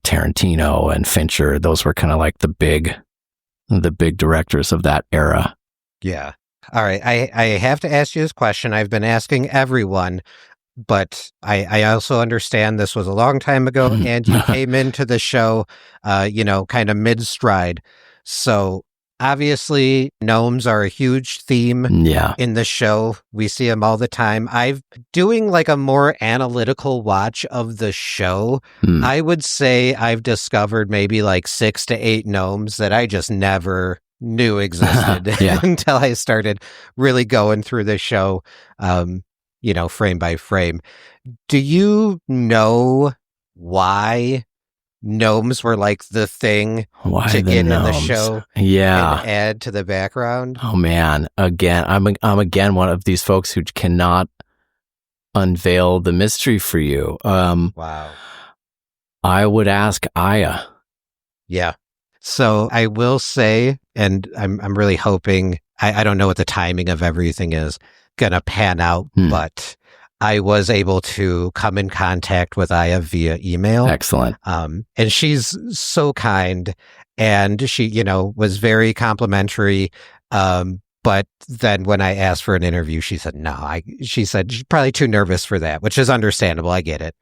Tarantino and Fincher. Those were kind of like the big directors of that era.
Yeah. All right. I have to ask you this question. I've been asking everyone, but I also understand this was a long time ago and you came into the show, kind of mid-stride. So obviously gnomes are a huge theme in the show. We see them all the time. I've doing like a more analytical watch of the show. I would say I've discovered maybe like 6 to 8 gnomes that I just never knew existed until I started really going through the show, frame by frame. Do you know why gnomes were like the thing to get in the show and add to the background?
Oh man, again, I'm again one of these folks who cannot unveil the mystery for you.
Wow.
I would ask Aya.
Yeah. So I will say, and I'm really hoping, I don't know what the timing of everything is gonna pan out, but I was able to come in contact with Aya via email.
Excellent.
And she's so kind, and she, was very complimentary. But then when I asked for an interview, she said no. She said she's probably too nervous for that, which is understandable. I get it.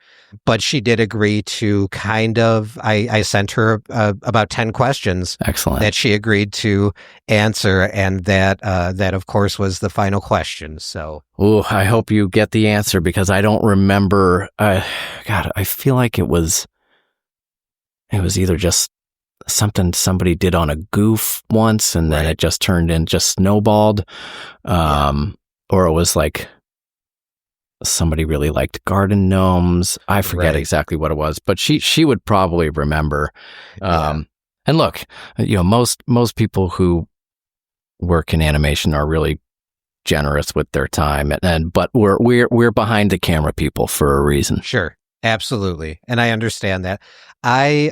But she did agree to kind of, I sent her about 10 questions.
Excellent.
That she agreed to answer. And that of course was the final question. So.
Oh, I hope you get the answer because I don't remember. God, I feel like it was either just something somebody did on a goof once and then it just snowballed. Or it was like somebody really liked garden gnomes. I forget exactly what it was, but she would probably remember. And look, most people who work in animation are really generous with their time but we're behind the camera people for a reason.
Sure. Absolutely. And I understand that. I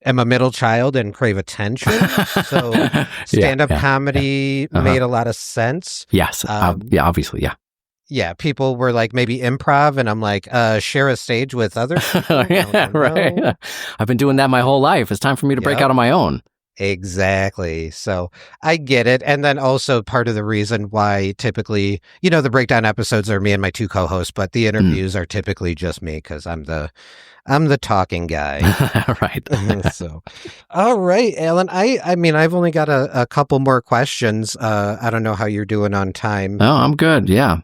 am a middle child and crave attention. So stand-up comedy made a lot of sense.
Yes. Obviously. Yeah.
Yeah. People were like maybe improv and I'm like, share a stage with other people.
Right. I've been doing that my whole life. It's time for me to break out on my own.
Exactly. So I get it. And then also part of the reason why typically, the breakdown episodes are me and my 2 co-hosts, but the interviews are typically just me because I'm the talking guy.
Right.
So, all right, Alan, I mean, I've only got a couple more questions. I don't know how you're doing on time.
Oh, I'm good. Yeah.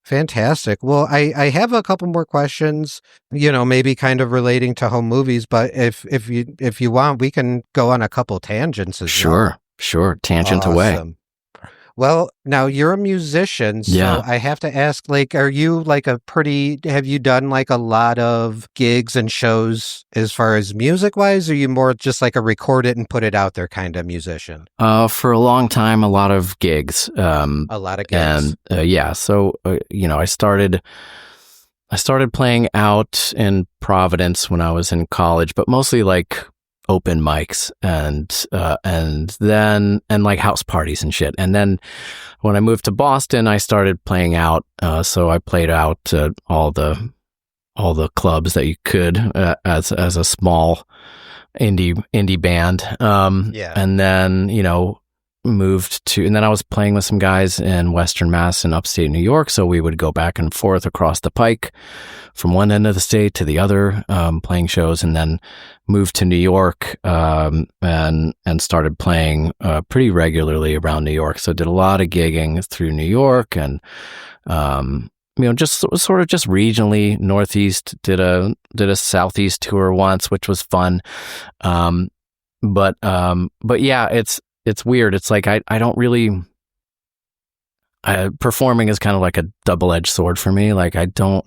Fantastic. Well, I have a couple more questions, maybe kind of relating to home movies, but if you want, we can go on a couple tangents as well.
Sure. Tangent away.
Well, now you're a musician, so I have to ask, like, are you like have you done like a lot of gigs and shows as far as music wise? Or are you more just like a record it and put it out there kind of musician?
For a long time, a lot of gigs.
A lot of gigs.
And so, I started playing out in Providence when I was in college, but mostly like open mics and like house parties and shit. And then when I moved to Boston, I started playing out. So I played out all the clubs that you could as a small indie band. And then and then I was playing with some guys in Western Mass and upstate New York. So we would go back and forth across the pike from one end of the state to the other, playing shows, and then moved to New York, and started playing, pretty regularly around New York. So did a lot of gigging through New York and, sort of just regionally. Northeast did a Southeast tour once, which was fun. But yeah, it's weird. It's like I don't really. Performing is kind of like a double-edged sword for me. Like I don't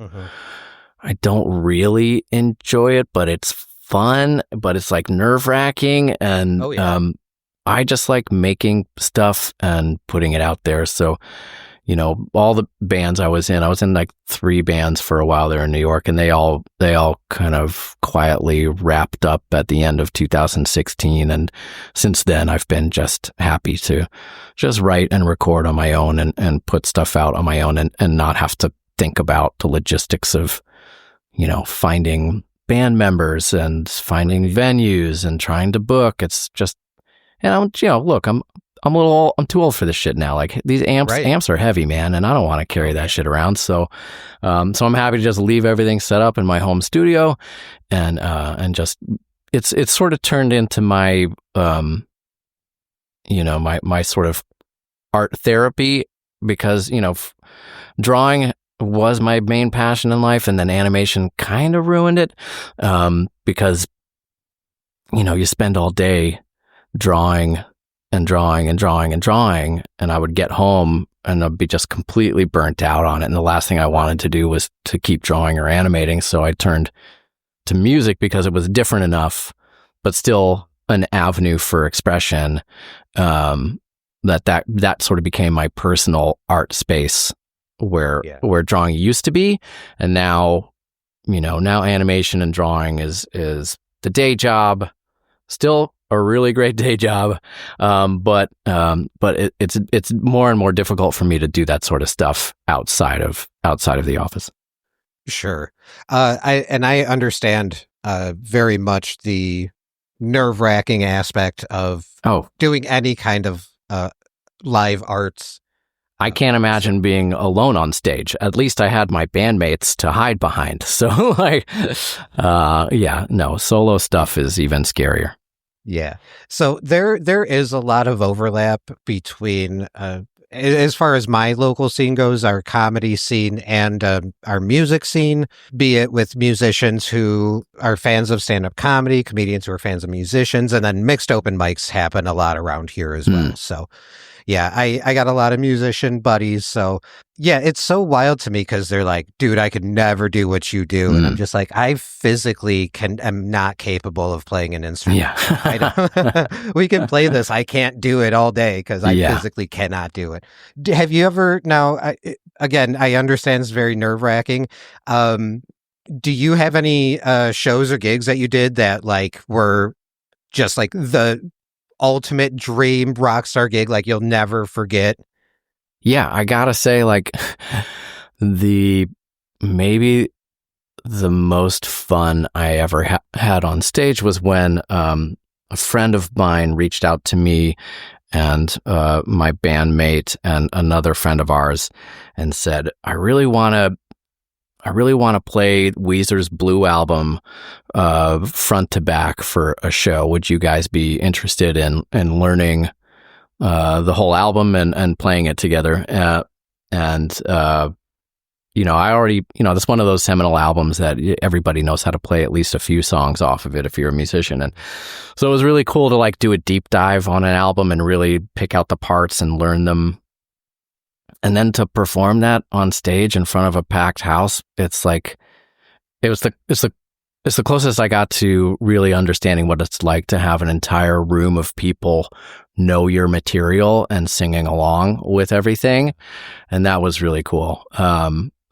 really enjoy it, but it's fun. But it's like nerve-wracking, and I just like making stuff and putting it out there. So, all the bands I was in like 3 bands for a while there in New York, and they all kind of quietly wrapped up at the end of 2016. And since then, I've been just happy to just write and record on my own and put stuff out on my own and not have to think about the logistics of, finding band members and finding venues and trying to book. It's just, look, I'm too old for this shit now. Like these amps are heavy, man, and I don't want to carry that shit around. So I'm happy to just leave everything set up in my home studio, and just it's sort of turned into my my sort of art therapy, because drawing was my main passion in life, and then animation kind of ruined it, because you spend all day drawing and drawing and drawing and drawing, and I would get home and I'd be just completely burnt out on it, and the last thing I wanted to do was to keep drawing or animating. So I turned to music because it was different enough, but still an avenue for expression, that sort of became my personal art space where drawing used to be. And now animation and drawing is the day job, still a really great day job, but it's more and more difficult for me to do that sort of stuff outside of the office.
Sure. I understand very much the nerve-wracking aspect of doing any kind of live arts.
I can't imagine being alone on stage. At least I had my bandmates to hide behind. So solo stuff is even scarier.
Yeah. So there is a lot of overlap between, as far as my local scene goes, our comedy scene and our music scene, be it with musicians who are fans of stand-up comedy, comedians who are fans of musicians, and then mixed open mics happen a lot around here as well. So yeah, I got a lot of musician buddies. So yeah, it's so wild to me because they're like, dude, I could never do what you do. And I'm just like, I physically am not capable of playing an instrument.
Yeah.
I don't, we can play this. I can't do it all day because I physically cannot do it. Have you ever, now, again, I understand it's very nerve wracking. Do you have any shows or gigs that you did that like were just like the ultimate dream rock star gig, like you'll never forget?
Yeah, I gotta say, like maybe the most fun I ever had on stage was when a friend of mine reached out to me and my bandmate and another friend of ours and said, I really want to play Weezer's Blue album front to back for a show. Would you guys be interested in learning the whole album and playing it together? I already, that's one of those seminal albums that everybody knows how to play at least a few songs off of it if you're a musician. And so it was really cool to like do a deep dive on an album and really pick out the parts and learn them. And then to perform that on stage in front of a packed house, it's like, it's the closest I got to really understanding what it's like to have an entire room of people know your material and singing along with everything. And that was really cool.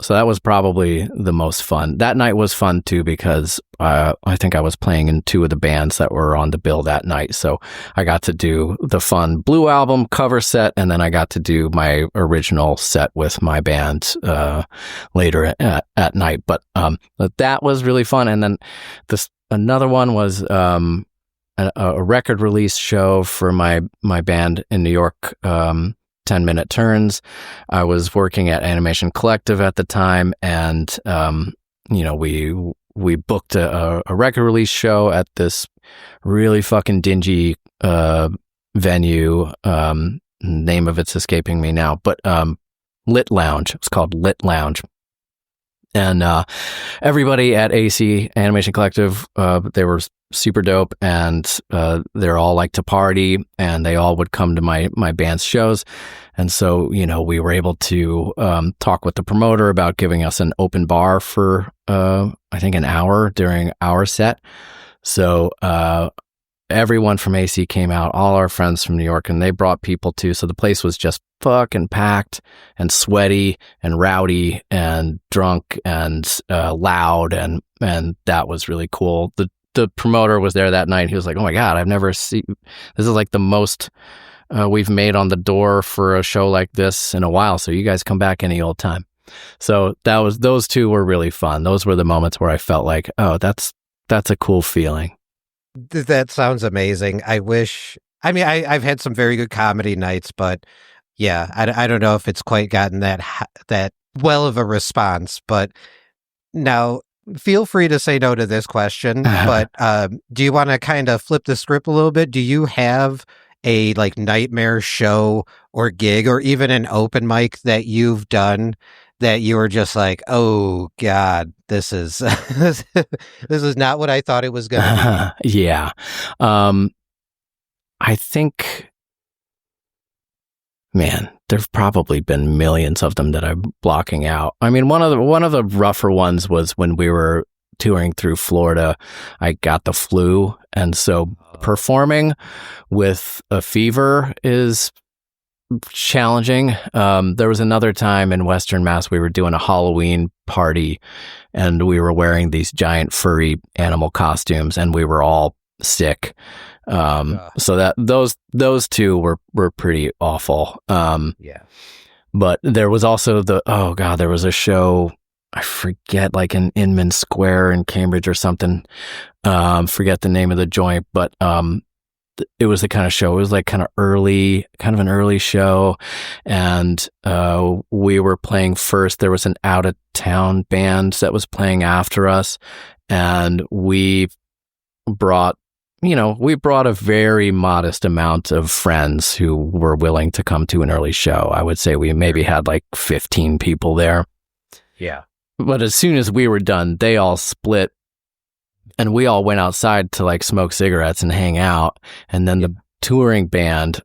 So that was probably the most fun. That night was fun too, because I think I was playing in 2 of the bands that were on the bill that night. So I got to do the fun Blue album cover set, and then I got to do my original set with my band later at night. But that was really fun. And then another one was a record release show for my band in New York, 10-minute turns. I was working at Animation Collective at the time, and we booked a record release show at this really fucking dingy venue. Name of it's escaping me now, but Lit Lounge. It's called Lit Lounge. And everybody at AC Animation Collective, they were super dope, and they're all like to party, and they all would come to my band's shows. And so, we were able to talk with the promoter about giving us an open bar for, I think, an hour during our set. So everyone from AC came out, all our friends from New York, and they brought people too. So the place was just fucking packed and sweaty and rowdy and drunk and loud, and that was really cool. The promoter was there that night. He was like, "Oh my God, I've never seen, this is like the most we've made on the door for a show like this in a while. So you guys come back any old time." So those two were really fun. Those were the moments where I felt like, oh, that's a cool feeling.
That sounds amazing. I've had some very good comedy nights, but yeah, I don't know if it's quite gotten that well of a response. But now, feel free to say no to this question, but do you want to kind of flip the script a little bit? Do you have a like nightmare show or gig or even an open mic that you've done that you were just like, oh God, this is this is not what I thought it was going to
be? Yeah. I think, man, there've probably been millions of them that I'm blocking out. I mean, one of the rougher ones was when we were touring through Florida. I got the flu, and so performing with a fever is challenging. There was another time in Western Mass we were doing a Halloween party, and we were wearing these giant furry animal costumes, and we were all sick. So that those two were pretty awful.
Yeah.
But there was also there was a show, I forget, like in Inman Square in Cambridge or something. Forget the name of the joint, but it was the kind of show. It was like kind of an early show, and we were playing first. There was an out of town band that was playing after us, and we brought a very modest amount of friends who were willing to come to an early show. I would say we maybe had like 15 people there.
Yeah.
But as soon as we were done, they all split, and we all went outside to like smoke cigarettes and hang out. And then the touring band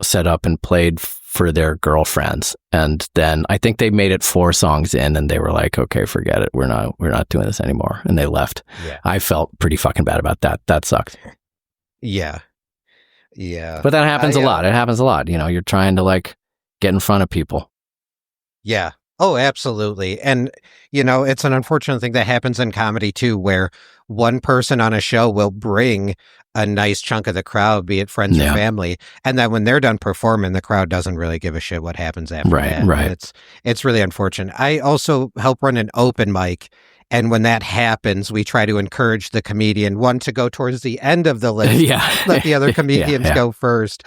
set up and played for their girlfriends. And then I think they made it 4 songs in, and they were like, okay, forget it. We're not doing this anymore. And they left.
Yeah.
I felt pretty fucking bad about that. That sucked.
Yeah. Yeah.
But that happens a lot. It happens a lot. You're trying to like get in front of people.
Yeah. Oh, absolutely. And, it's an unfortunate thing that happens in comedy too, where one person on a show will bring a nice chunk of the crowd, be it friends or family. And then when they're done performing, the crowd doesn't really give a shit what happens after that.
Right.
It's really unfortunate. I also help run an open mic. And when that happens, we try to encourage the comedian, one, to go towards the end of the list, let the other comedians go first.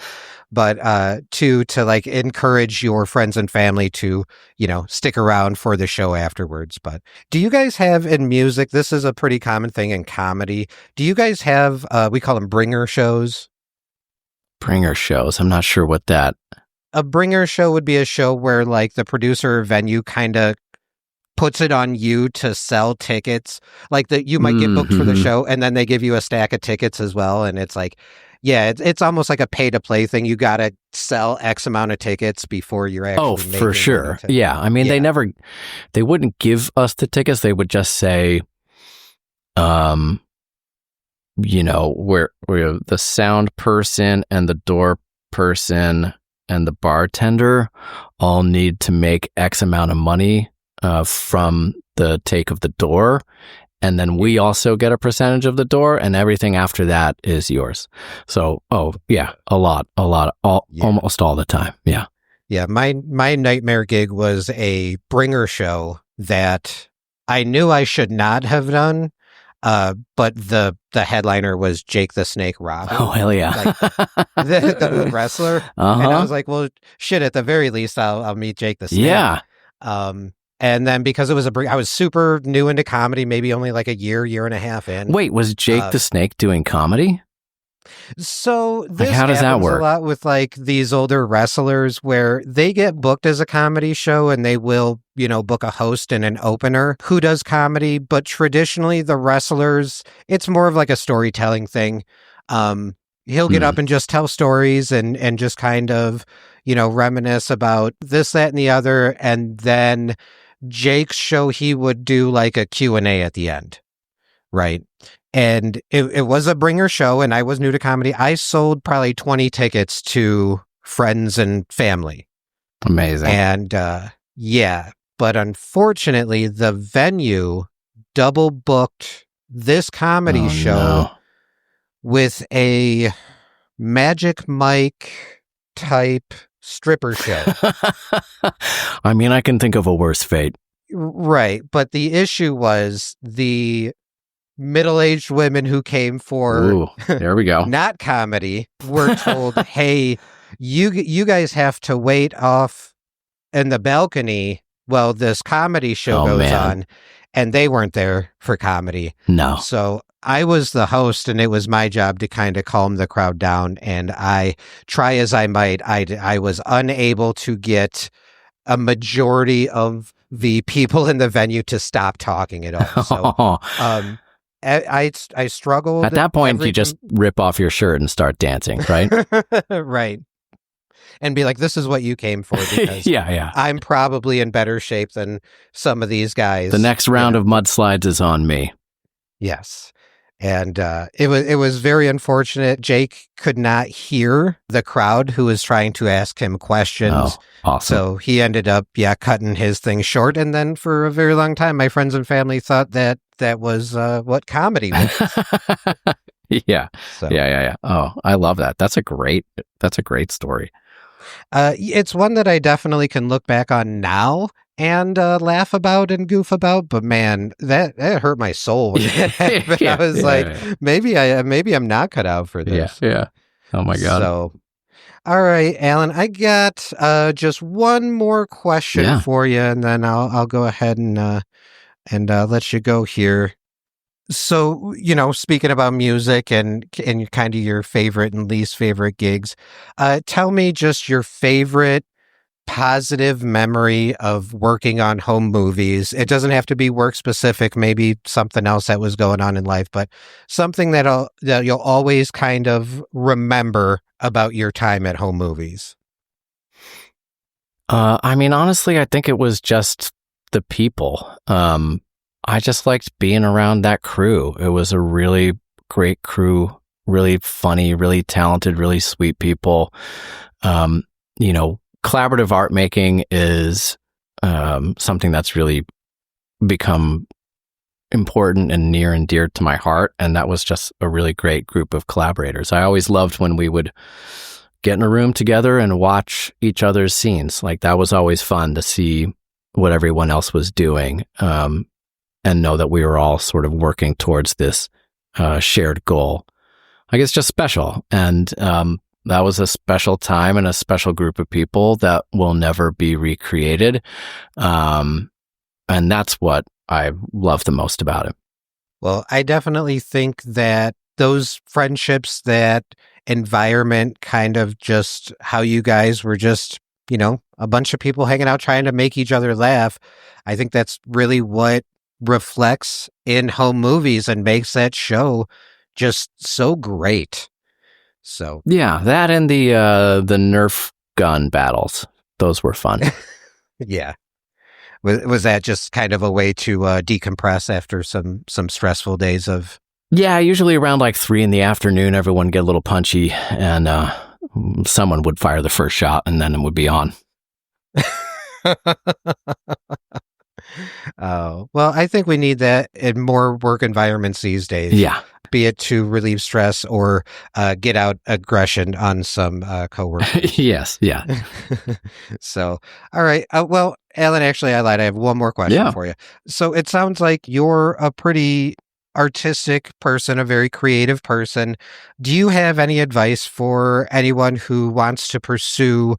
But 2, to like encourage your friends and family to, stick around for the show afterwards. But do you guys have in music, this is a pretty common thing in comedy, do you guys have, we call them bringer shows?
Bringer shows? I'm not sure what that.
A bringer show would be a show where like the producer or venue kind of puts it on you to sell tickets. Like that you might get booked for the show, and then they give you a stack of tickets as well. And it's like, it's almost like a pay to play thing. You got to sell X amount of tickets before you're actually making
for sure. Yeah. I mean, they wouldn't give us the tickets. They would just say, where the sound person and the door person and the bartender all need to make X amount of money from the take of the door. And then we also get a percentage of the door, and everything after that is yours. So, a lot, almost all the time. Yeah.
Yeah. My nightmare gig was a bringer show that I knew I should not have done. But the headliner was Jake the Snake Roberts.
Oh, hell yeah.
the wrestler. And I was like, well, shit, at the very least, I'll meet Jake the Snake.
Yeah.
And then because it was I was super new into comedy, maybe only like a year and a half in.
Wait, was Jake the Snake doing comedy?
So
Like,
this
how does that
happens a
work?
lot with like these older wrestlers where they get booked as a comedy show and they will, book a host and an opener who does comedy. But traditionally, the wrestlers, it's more of like a storytelling thing. He'll get up and just tell stories and just kind of, reminisce about this, that, and the other. And then Jake's show, he would do like a Q&A at the end. Right. And it was a bringer show, and I was new to comedy. I sold probably 20 tickets to friends and family.
Amazing.
And yeah, but unfortunately, the venue double booked this comedy show with a Magic Mike type stripper show.
I mean, I can think of a worse fate.
Right. But the issue was the middle-aged women who came for
there we go.
not comedy were told, hey, you guys have to wait off in the balcony while this comedy show goes on, and they weren't there for comedy.
No.
So I was the host, and it was my job to kind of calm the crowd down, and I try as I might, I was unable to get a majority of the people in the venue to stop talking at all. So I struggled.
At that point, you just rip off your shirt and start dancing, right?
Right. And be like, this is what you came for, because
yeah.
I'm probably in better shape than some of these guys.
The next round of mudslides is on me.
Yes. And it was very unfortunate. Jake could not hear the crowd who was trying to ask him questions.
Oh, awesome.
So he ended up, cutting his thing short. And then for a very long time, my friends and family thought that was what comedy was.
Yeah.
So.
Yeah. Oh, I love that. That's a great story.
It's one that I definitely can look back on now and laugh about and goof about, but man, that hurt my soul. I was maybe I'm not cut out for this.
Yeah. Oh my God.
So, all right, Alan, I got just one more question for you, and then I'll go ahead and let you go here. So, speaking about music and kind of your favorite and least favorite gigs, tell me just your favorite positive memory of working on home movies. It doesn't have to be work specific, maybe something else that was going on in life, but something that you'll always kind of remember about your time at home movies.
I mean, honestly, I think it was just the people. I just liked being around that crew. It was a really great crew, really funny, really talented, really sweet people. Collaborative art making is something that's really become important and near and dear to my heart. And that was just a really great group of collaborators. I always loved when we would get in a room together and watch each other's scenes. Like, that was always fun to see what everyone else was doing. And know that we were all sort of working towards this shared goal. Like, it's just special. And that was a special time and a special group of people that will never be recreated. And that's what I love the most about it.
Well, I definitely think that those friendships, that environment, kind of just how you guys were just, a bunch of people hanging out trying to make each other laugh. I think that's really what reflects in home movies and makes that show just so great. So
yeah, that and the Nerf gun battles, those were fun.
Yeah. Was that just kind of a way to decompress after some stressful days of?
Yeah, usually around like 3 p.m, everyone would get a little punchy, and someone would fire the first shot, and then it would be on.
Oh, well, I think we need that in more work environments these days.
Yeah.
Be it to relieve stress or get out aggression on some coworkers.
Yes, yeah.
So, all right. Well, Alan, actually, I lied. I have one more question for you. So it sounds like you're a pretty artistic person, a very creative person. Do you have any advice for anyone who wants to pursue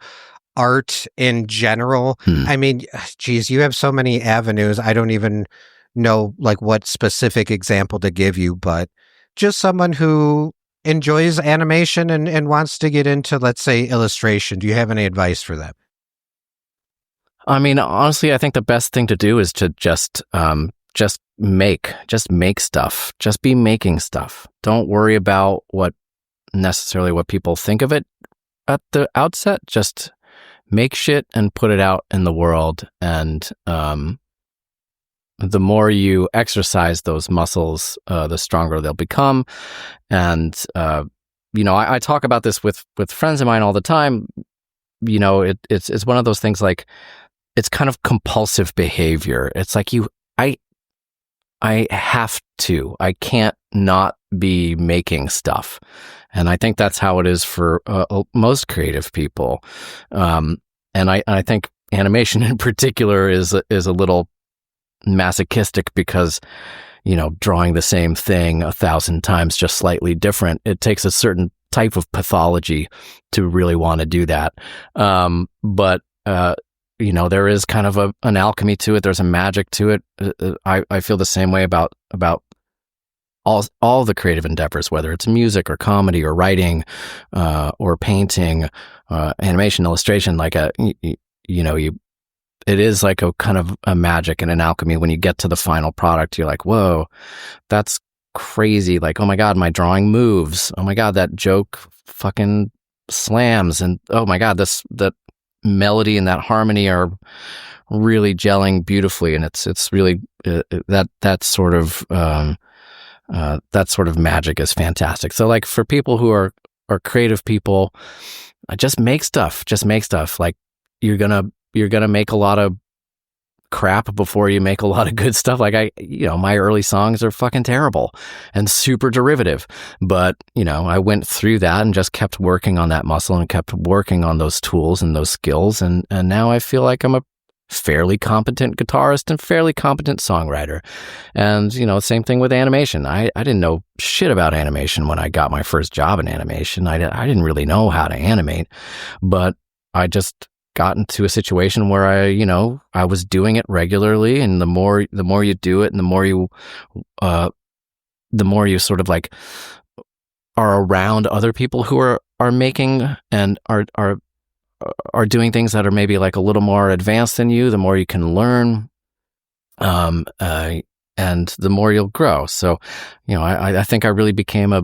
art in general? I mean, geez, you have so many avenues. I don't even know like what specific example to give you, but just someone who enjoys animation and wants to get into, let's say, illustration, do you have any advice for them?
I mean, honestly, I think the best thing to do is to just make stuff. Just be making stuff. Don't worry about what people think of it at the outset. Just make shit and put it out in the world. And the more you exercise those muscles, the stronger they'll become. And I talk about this with friends of mine all the time. It's one of those things like, it's kind of compulsive behavior. It's like I have to. I can't not be making stuff. And I think that's how it is for most creative people. And I think animation in particular is a little masochistic because, drawing the same thing 1,000 times, just slightly different, it takes a certain type of pathology to really want to do that. But there is kind of an alchemy to it. There's a magic to it. I feel the same way about all the creative endeavors, whether it's music or comedy or writing, or painting, animation, illustration. Like it is like a kind of a magic and an alchemy. When you get to the final product, you're like, whoa, that's crazy. Like, oh my God, my drawing moves. Oh my God, that joke fucking slams. And oh my God, that melody and that harmony are really gelling beautifully, and it's really that sort of magic is fantastic. So like for people who are creative people, just make stuff. Like you're gonna make a lot of crap before you make a lot of good stuff. Like my early songs are fucking terrible and super derivative, but I went through that and just kept working on that muscle and kept working on those tools and those skills, and now I feel like I'm a fairly competent guitarist and fairly competent songwriter. And same thing with animation. I didn't know shit about animation when I got my first job in animation. I didn't really know how to animate, but I just got into a situation where I was doing it regularly, and the more you do it, and the more you sort of like are around other people who are making and are doing things that are maybe like a little more advanced than you, the more you can learn, and the more you'll grow. So I think I really became a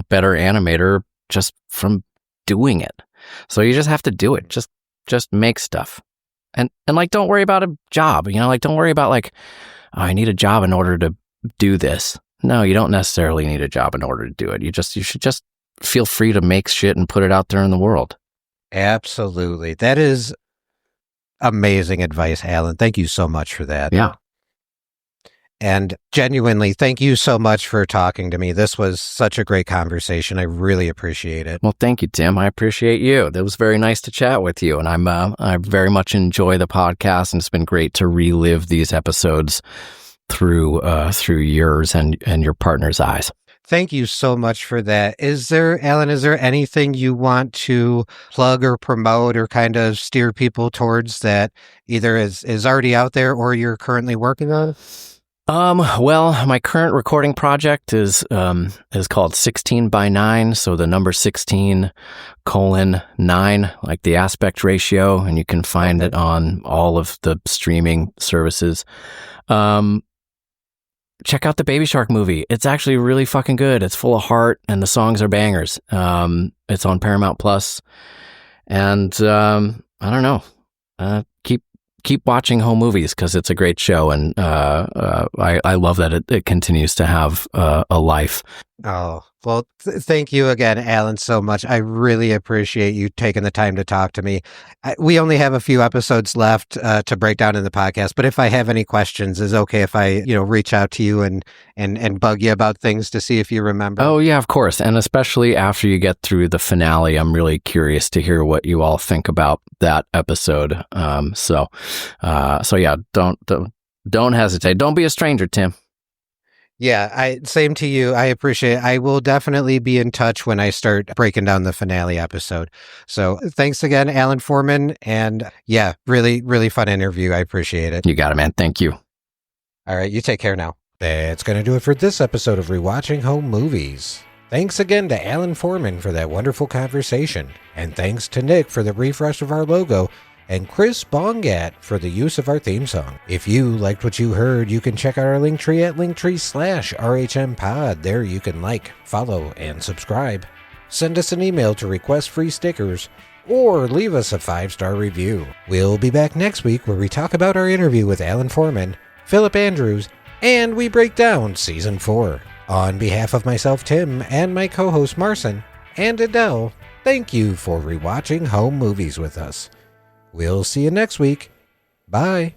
better animator just from doing it. So you just have to do it. Just make stuff, and like, don't worry about a job. Like, don't worry about like, oh, I need a job in order to do this. No, you don't necessarily need a job in order to do it. You should just feel free to make shit and put it out there in the world.
Absolutely, that is amazing advice, Alan. Thank you so much for that.
Yeah.
And genuinely, thank you so much for talking to me. This was such a great conversation. I really appreciate it.
Well, thank you, Tim. I appreciate you. It was very nice to chat with you. And I very much enjoy the podcast, and it's been great to relive these episodes through yours and your partner's eyes.
Thank you so much for that. Alan, is there anything you want to plug or promote or kind of steer people towards that either is already out there or you're currently working on?
Well, my current recording project is called 16 by 9. So the number 16:9, like the aspect ratio, and you can find it on all of the streaming services. Check out the Baby Shark movie. It's actually really fucking good. It's full of heart and the songs are bangers. It's on Paramount Plus, and, I don't know, keep watching home movies because it's a great show, and I love that it continues to have a life.
Oh, well, thank you again, Alan, so much. I really appreciate you taking the time to talk to me. We only have a few episodes left to break down in the podcast, but if I have any questions, is it okay if I reach out to you and bug you about things to see if you remember?
Oh, yeah, of course. And especially after you get through the finale, I'm really curious to hear what you all think about that episode. So yeah, don't hesitate. Don't be a stranger, Tim.
Yeah, same to you. I appreciate it. I will definitely be in touch when I start breaking down the finale episode. So thanks again, Alan Foreman. And yeah, really, really fun interview. I appreciate it.
You got it, man. Thank you.
All right, you take care now. That's going to do it for this episode of Rewatching Home Movies. Thanks again to Alan Foreman for that wonderful conversation, and thanks to Nick for the refresh of our logo, and Chris Bongat for the use of our theme song. If you liked what you heard, you can check out our Linktree at linktree/RHMPod. There you can like, follow, and subscribe. Send us an email to request free stickers, or leave us a 5-star review. We'll be back next week where we talk about our interview with Alan Foreman, Philip Andrews, and we break down Season 4. On behalf of myself, Tim, and my co-host Marcin, and Adele, thank you for rewatching home movies with us. We'll see you next week. Bye.